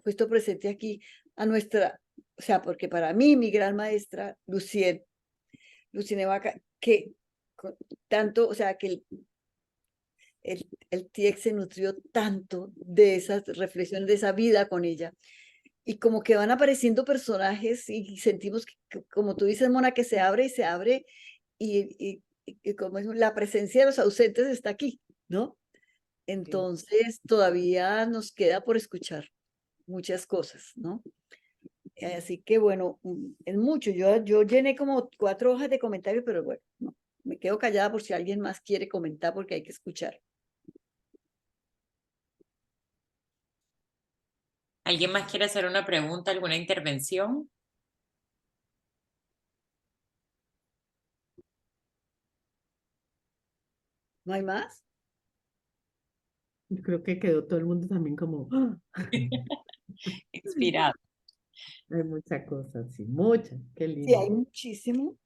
puesto presente aquí a nuestra, o sea, porque para mí, mi gran maestra, Lucien Vaca, que tanto, o sea, que el TIEC se nutrió tanto de esas reflexiones, de esa vida con ella. Y como que van apareciendo personajes y sentimos, como tú dices, Mona, que se abre y se abre y como es, la presencia de los ausentes está aquí, ¿no? Entonces todavía nos queda por escuchar muchas cosas, ¿no? Así que bueno, es mucho. Yo llené como 4 hojas de comentarios, pero bueno, no, me quedo callada por si alguien más quiere comentar porque hay que escuchar. ¿Alguien más quiere hacer una pregunta, alguna intervención? ¿No hay más? Yo creo que quedó todo el mundo también como, ¡ah! Inspirado. Hay muchas cosas, sí, muchas, qué Sí, hay lindo. muchísimo.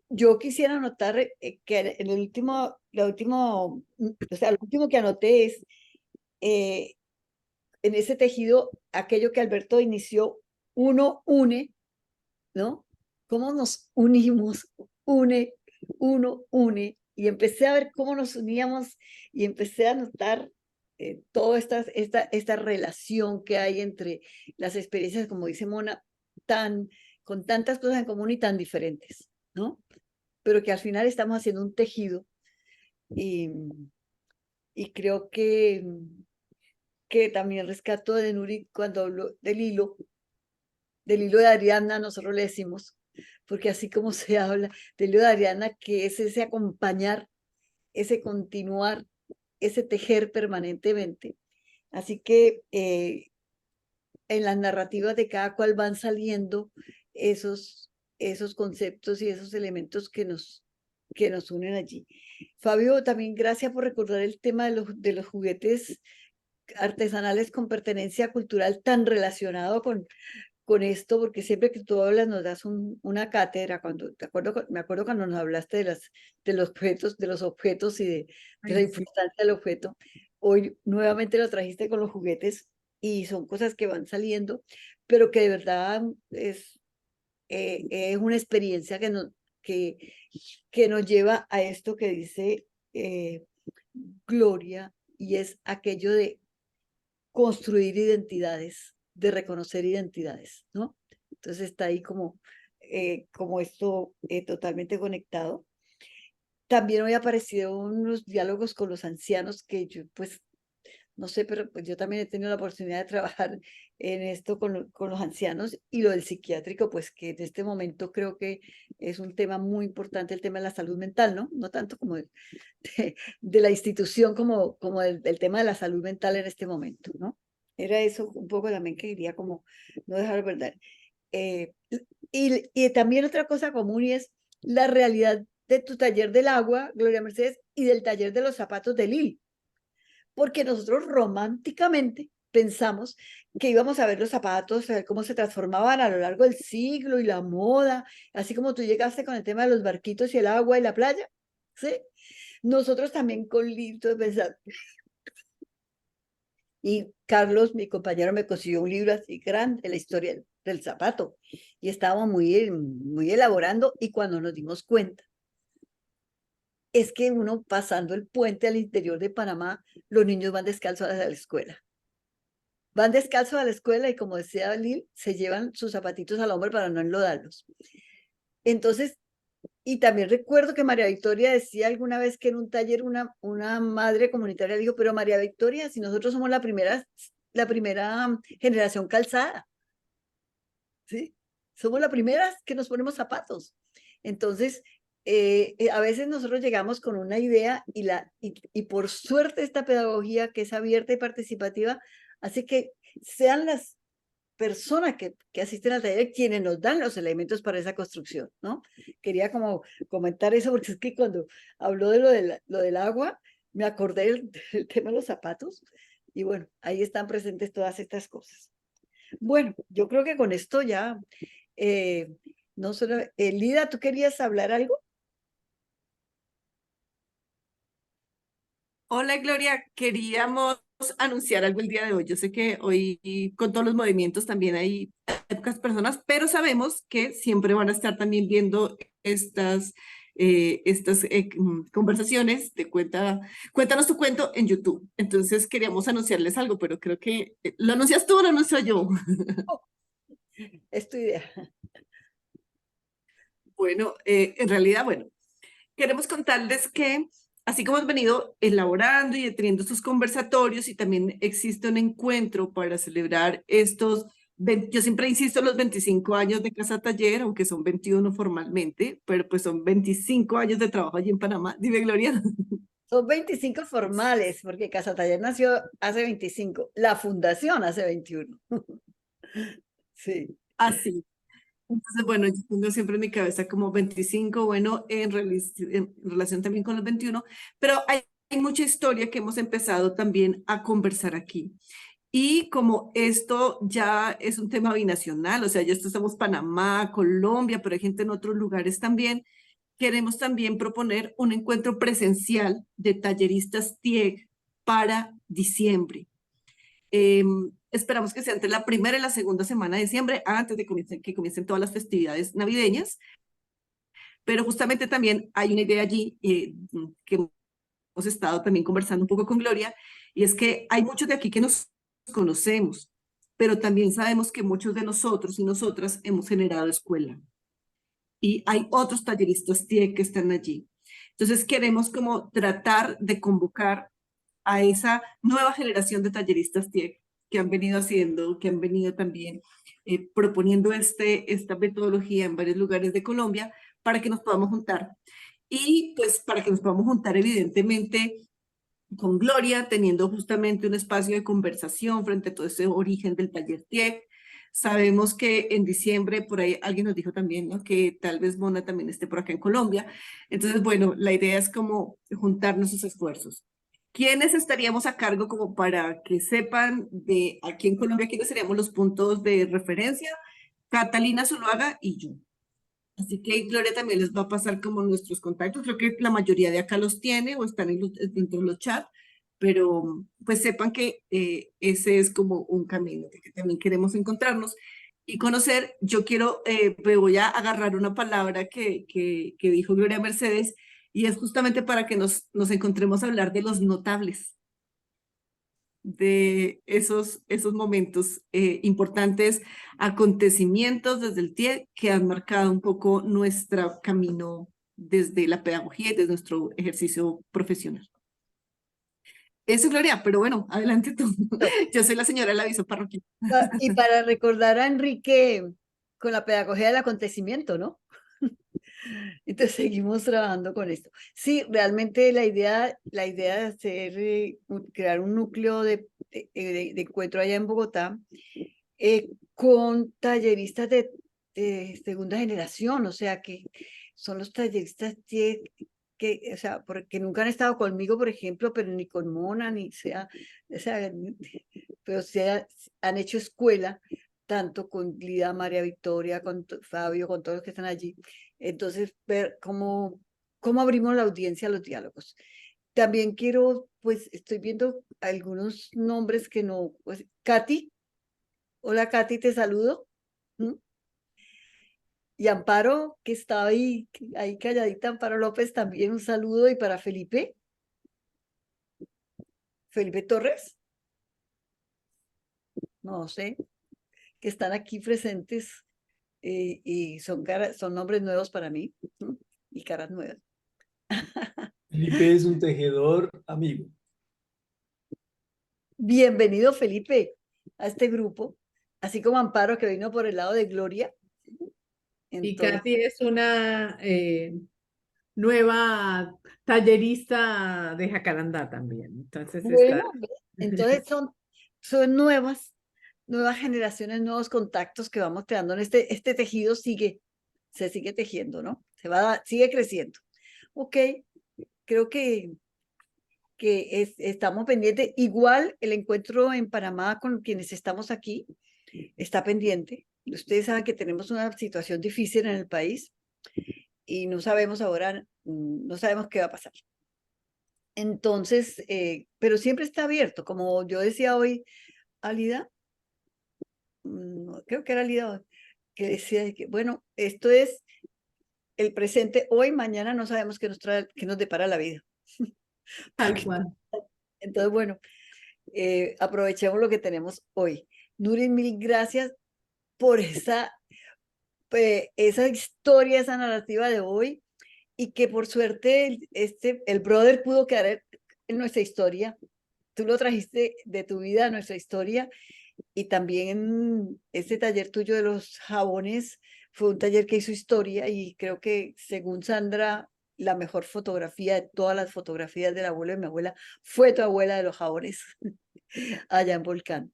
Yo quisiera anotar que en el último, o sea, lo último que anoté es en ese tejido, aquello que Alberto inició, uno une, ¿no? ¿Cómo nos unimos? Uno une. Y empecé a ver cómo nos uníamos y empecé a notar toda esta relación que hay entre las experiencias, como dice Mona, con tantas cosas en común y tan diferentes, ¿no? pero que al final estamos haciendo un tejido y creo que también rescato de Nuri cuando habló del hilo de Ariadna, nosotros le decimos, porque así como se habla del hilo de Ariadna, que es ese acompañar, ese continuar, ese tejer permanentemente. Así que en las narrativas de cada cual van saliendo esos conceptos y esos elementos que nos unen allí. Fabio, también gracias por recordar el tema de los juguetes artesanales con pertenencia cultural tan relacionado con esto, porque siempre que tú hablas nos das una cátedra. Me acuerdo cuando nos hablaste de los objetos y de la importancia del objeto. Hoy nuevamente lo trajiste con los juguetes y son cosas que van saliendo, pero que de verdad es una experiencia que nos lleva a esto que dice Gloria, y es aquello de construir identidades, de reconocer identidades, ¿no? Entonces está ahí como esto totalmente conectado. También hoy aparecieron unos diálogos con los ancianos que yo, pues, no sé, pero pues yo también he tenido la oportunidad de trabajar en esto con los ancianos, y lo del psiquiátrico, pues que en este momento creo que es un tema muy importante, el tema de la salud mental, ¿no? No tanto como de la institución como del tema de la salud mental en este momento, ¿no? Era eso un poco también que quería como no dejar de verdad. Y también otra cosa común, y es la realidad de tu taller del agua, Gloria Mercedes, y del taller de los zapatos de Lili. Porque nosotros románticamente pensamos que íbamos a ver los zapatos, a ver cómo se transformaban a lo largo del siglo y la moda, así como tú llegaste con el tema de los barquitos y el agua y la playa, ¿sí? Nosotros también con Lili pensamos. Y Carlos, mi compañero, me consiguió un libro así grande, la historia del zapato, y estábamos muy elaborando, y cuando nos dimos cuenta, es que uno pasando el puente al interior de Panamá, los niños van descalzos a la escuela. Van descalzos a la escuela y, como decía Lil, se llevan sus zapatitos al hombro para no enlodarlos. Entonces, y también recuerdo que María Victoria decía alguna vez que en un taller una madre comunitaria dijo, pero María Victoria, si nosotros somos la primera generación calzada, ¿sí? Somos las primeras que nos ponemos zapatos. Entonces, a veces nosotros llegamos con una idea y por suerte esta pedagogía que es abierta y participativa hace que sean las personas que asisten al taller quienes nos dan los elementos para esa construcción, ¿no? Quería como comentar eso, porque es que cuando habló de lo del agua, me acordé del tema de los zapatos, y bueno, ahí están presentes todas estas cosas. Bueno, yo creo que con esto ya, no solo, Lida, ¿tú querías hablar algo? Hola Gloria, queríamos anunciar algo el día de hoy. Yo sé que hoy con todos los movimientos también hay pocas personas, pero sabemos que siempre van a estar también viendo estas conversaciones de Cuéntanos tu cuento en YouTube. Entonces queríamos anunciarles algo, pero creo que lo anuncias tú o lo anuncio yo. Es tu idea. Bueno, en realidad, bueno, queremos contarles que así como hemos venido elaborando y teniendo estos conversatorios, y también existe un encuentro para celebrar yo siempre insisto, los 25 años de Casa Taller, aunque son 21 formalmente, pero pues son 25 años de trabajo allí en Panamá. Dime, Gloria. Son 25 formales, porque Casa Taller nació hace 25, la fundación hace 21. Sí. Así. Entonces, bueno, yo tengo siempre en mi cabeza como 25, bueno, en relación también con los 21, pero hay mucha historia que hemos empezado también a conversar aquí. Y como esto ya es un tema binacional, o sea, ya estamos Panamá, Colombia, pero hay gente en otros lugares también, queremos también proponer un encuentro presencial de talleristas TIEC para diciembre. Esperamos que sea entre la primera y la segunda semana de diciembre, antes de que comiencen todas las festividades navideñas. Pero justamente también hay una idea allí que hemos estado también conversando un poco con Gloria, y es que hay muchos de aquí que nos conocemos, pero también sabemos que muchos de nosotros y nosotras hemos generado escuela. y hay otros talleristas TIEC que están allí. Entonces queremos como tratar de convocar a esa nueva generación de talleristas TIEC que han venido haciendo, que han venido también proponiendo esta metodología en varios lugares de Colombia para que nos podamos juntar. Y pues para que nos podamos juntar evidentemente con Gloria, teniendo justamente un espacio de conversación frente a todo ese origen del taller TIEC. Sabemos que en diciembre, por ahí alguien nos dijo también, ¿no?, que tal vez Mona también esté por acá en Colombia. Entonces, bueno, la idea es como juntar nuestros esfuerzos. ¿Quiénes estaríamos a cargo como para que sepan de aquí en Colombia quiénes seríamos los puntos de referencia? Catalina Zuluaga y yo. Así que Gloria también les va a pasar como nuestros contactos. Creo que la mayoría de acá los tiene o están dentro de los chats, pero pues sepan que ese es como un camino que también queremos encontrarnos y conocer. Yo quiero, me voy a agarrar una palabra que dijo Gloria Mercedes, y es justamente para que nos encontremos a hablar de los notables, de esos momentos importantes, acontecimientos desde el TIEC que han marcado un poco nuestro camino desde la pedagogía y desde nuestro ejercicio profesional. Eso, Gloria, pero bueno, adelante tú. Yo soy la señora del aviso parroquial. Y para recordar a Enrique con la pedagogía del acontecimiento, ¿no? Entonces seguimos trabajando con esto. Sí, realmente la idea de hacer, crear un núcleo de encuentro allá en Bogotá con talleristas de segunda generación, o sea, que son los talleristas que, o sea, porque nunca han estado conmigo, por ejemplo, pero ni con Mona, ni sea, pero han hecho escuela, tanto con Lida, María Victoria, con Fabio, con todos los que están allí. Entonces, ver cómo abrimos la audiencia a los diálogos. También quiero, pues, estoy viendo algunos nombres que no, pues, Katy. Hola, Katy, te saludo. Y Amparo, que está ahí calladita, Amparo López, también un saludo. Y para Felipe Torres, no sé, que están aquí presentes y son nombres nuevos para mí y caras nuevas. Felipe es un tejedor amigo. Bienvenido, Felipe, a este grupo, así como Amparo, que vino por el lado de Gloria. Y Entonces, Katy es una nueva tallerista de Jacarandá también. Entonces bueno, está... entonces son nuevas generaciones, nuevos contactos que vamos creando en este tejido se sigue tejiendo, ¿no? Sigue creciendo. Ok, creo que estamos pendientes. Igual el encuentro en Panamá con quienes estamos aquí está pendiente. Ustedes saben que tenemos una situación difícil en el país y no sabemos ahora, no sabemos qué va a pasar. Entonces, pero siempre está abierto, como yo decía hoy a Lida, creo que era Lida, que decía que, bueno, esto es el presente hoy, mañana no sabemos qué nos depara la vida. Tal cual. Entonces, bueno, aprovechemos lo que tenemos hoy. Nuri, mil gracias por esa historia, esa narrativa de hoy, y que por suerte el brother pudo quedar en nuestra historia. Tú lo trajiste de tu vida a nuestra historia, y también este taller tuyo de los jabones fue un taller que hizo historia, y creo que según Sandra, la mejor fotografía de todas las fotografías del abuelo de mi abuela fue tu abuela de los jabones allá en Volcán.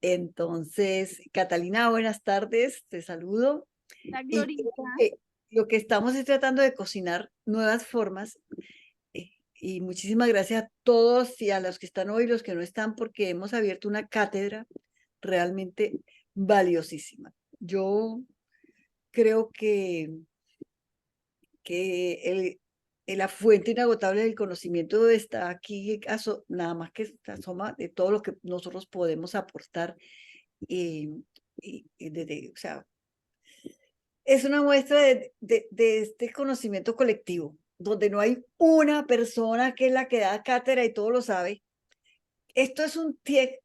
Entonces, Catalina, buenas tardes, te saludo. Y lo que estamos es tratando de cocinar nuevas formas. Y muchísimas gracias a todos y a los que están hoy y los que no están, porque hemos abierto una cátedra realmente valiosísima. Yo creo que la fuente inagotable del conocimiento está aquí, nada más que asoma de todo lo que nosotros podemos aportar. O sea, es una muestra de este conocimiento colectivo, donde no hay una persona que es la que da cátedra y todo lo sabe. Esto es un TIEC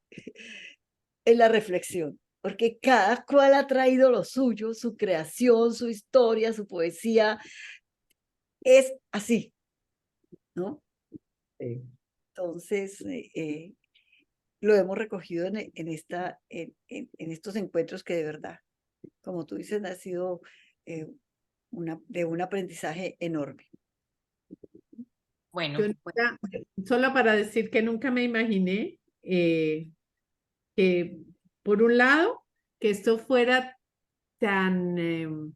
en la reflexión. porque cada cual ha traído lo suyo, su creación, su historia, su poesía, es así, ¿no? Entonces, lo hemos recogido en estos encuentros que de verdad, como tú dices, ha sido de un aprendizaje enorme. Bueno, Yo pues, solo para decir que nunca me imaginé que, por un lado, que esto fuera tan,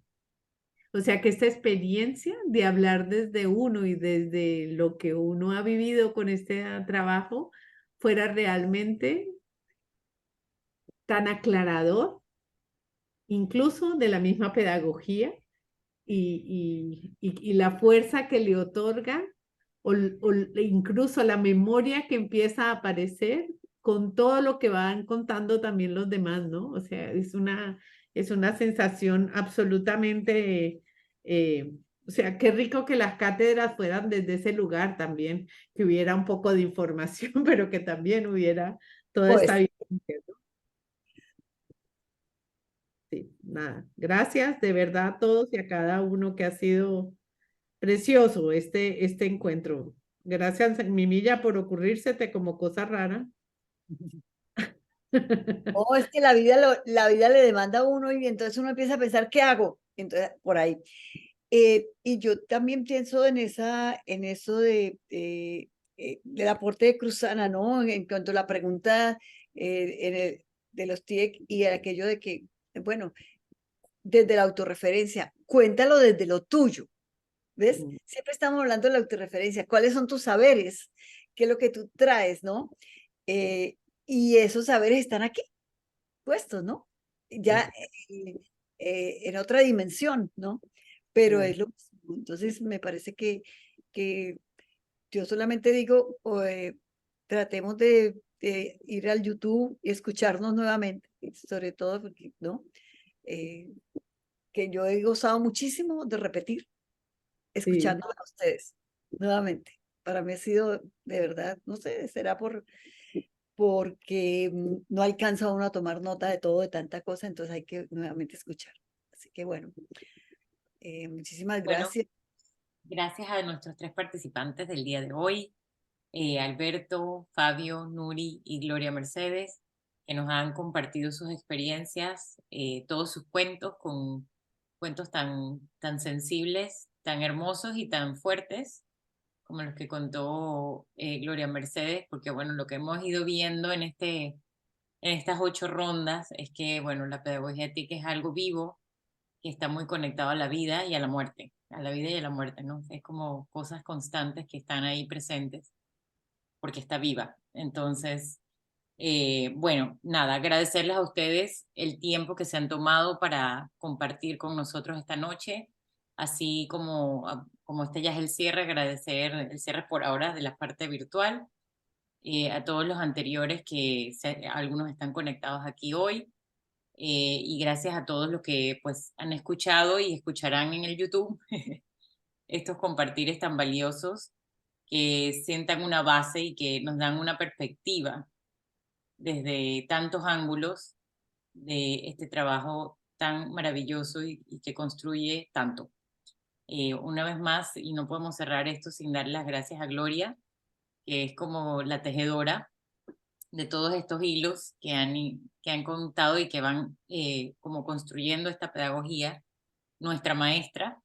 o sea, que esta experiencia de hablar desde uno y desde lo que uno ha vivido con este trabajo fuera realmente tan aclarador, incluso de la misma pedagogía y la fuerza que le otorga o incluso la memoria que empieza a aparecer con todo lo que van contando también los demás, ¿no? O sea, es una sensación absolutamente, o sea, qué rico que las cátedras fueran desde ese lugar también, que hubiera un poco de información, pero que también hubiera toda Pues, esta vivencia, ¿no? Sí, nada. Gracias de verdad a todos y a cada uno que ha sido precioso este encuentro. Gracias, Mimilla, por ocurrírsete como cosa rara. no, es que la vida le demanda a uno y entonces uno empieza a pensar, ¿qué hago? Entonces, por ahí. Y yo también pienso en eso del aporte de Cruzana, ¿no? En cuanto a la pregunta de los TIEC y aquello de que, bueno, desde la autorreferencia, cuéntalo desde lo tuyo, ¿ves? Siempre estamos hablando de la autorreferencia, ¿cuáles son tus saberes? ¿Qué es lo que tú traes, no? Y esos saberes están aquí, puestos, ¿no? Ya en otra dimensión, ¿no? Pero es lo mismo. Entonces, me parece que yo solamente digo, tratemos de ir al YouTube y escucharnos nuevamente, y sobre todo porque, ¿no? Que yo he gozado muchísimo de repetir, escuchando a ustedes nuevamente. Para mí ha sido, de verdad, no sé, será porque no alcanza uno a tomar nota de todo, de tanta cosa, entonces hay que nuevamente escuchar. Así que bueno, muchísimas bueno, gracias. gracias a nuestros 3 participantes del día de hoy, Alberto, Fabio, Nuri y Gloria Mercedes, que nos han compartido sus experiencias, todos sus cuentos, con cuentos tan sensibles, tan hermosos y tan fuertes como los que contó Gloria Mercedes, porque bueno, lo que hemos ido viendo en estas 8 rondas es que bueno, la pedagogía ética es algo vivo que está muy conectado a la vida y a la muerte, a la vida y a la muerte, ¿no? Es como cosas constantes que están ahí presentes porque está viva. Entonces, bueno, nada, agradecerles a ustedes el tiempo que se han tomado para compartir con nosotros esta noche, así como este ya es el cierre, agradecer el cierre por ahora de la parte virtual, a todos los anteriores algunos están conectados aquí hoy, y gracias a todos los que pues han escuchado y escucharán en el YouTube estos compartires tan valiosos que sientan una base y que nos dan una perspectiva desde tantos ángulos de este trabajo tan maravilloso y que construye tanto. Una vez más, y no podemos cerrar esto sin dar las gracias a Gloria, que es como la tejedora de todos estos hilos que han contado y que van como construyendo esta pedagogía, nuestra maestra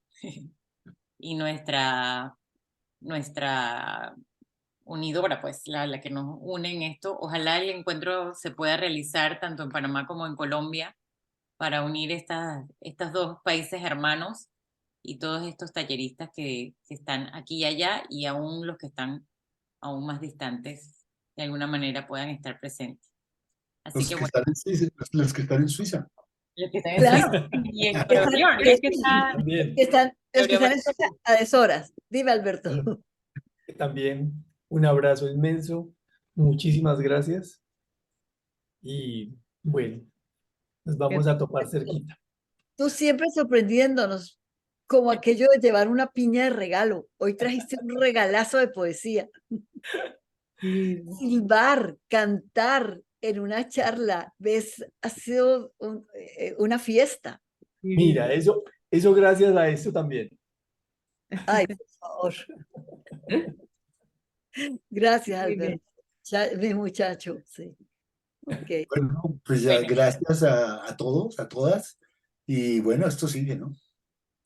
y nuestra unidora, pues la que nos une en esto. Ojalá el encuentro se pueda realizar tanto en Panamá como en Colombia para unir estas 2 países hermanos y todos estos talleristas que están aquí y allá y aún los que están aún más distantes de alguna manera puedan estar presentes. Así Los que que bueno, están en Suiza, los que están en Suiza. los que están en Claro, Suiza y en que Nueva están, York, es que está También, los que Gloria están en Suiza a deshoras. Dime, Alberto. bueno, también un abrazo inmenso. Muchísimas gracias. Y bueno, nos vamos a topar cerquita. Tú siempre sorprendiéndonos, como aquello de llevar una piña de regalo. Hoy trajiste un regalazo de poesía. Sí. Silbar, cantar, en una charla, ¿ves? Ha sido una fiesta. Mira, eso gracias a eso también. Ay, por favor. Gracias, Muy bien. Alberto. Mi muchacho, sí. Ok. Bueno, pues ya Bueno. gracias a todos, a todas. Y bueno, esto sigue, ¿no?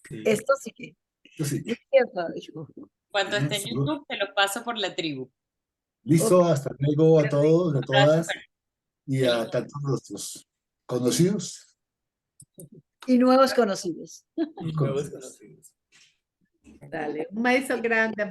Sí. Esto sí que. Esto sigue. Sí, Fabio. Cuando esté en Salud. YouTube, te lo paso por la tribu. Listo, hasta luego a todos, a Abrazo, todas y feliz a tantos nuestros conocidos. Y nuevos conocidos. Y nuevos conocidos. Dale, un beso grande.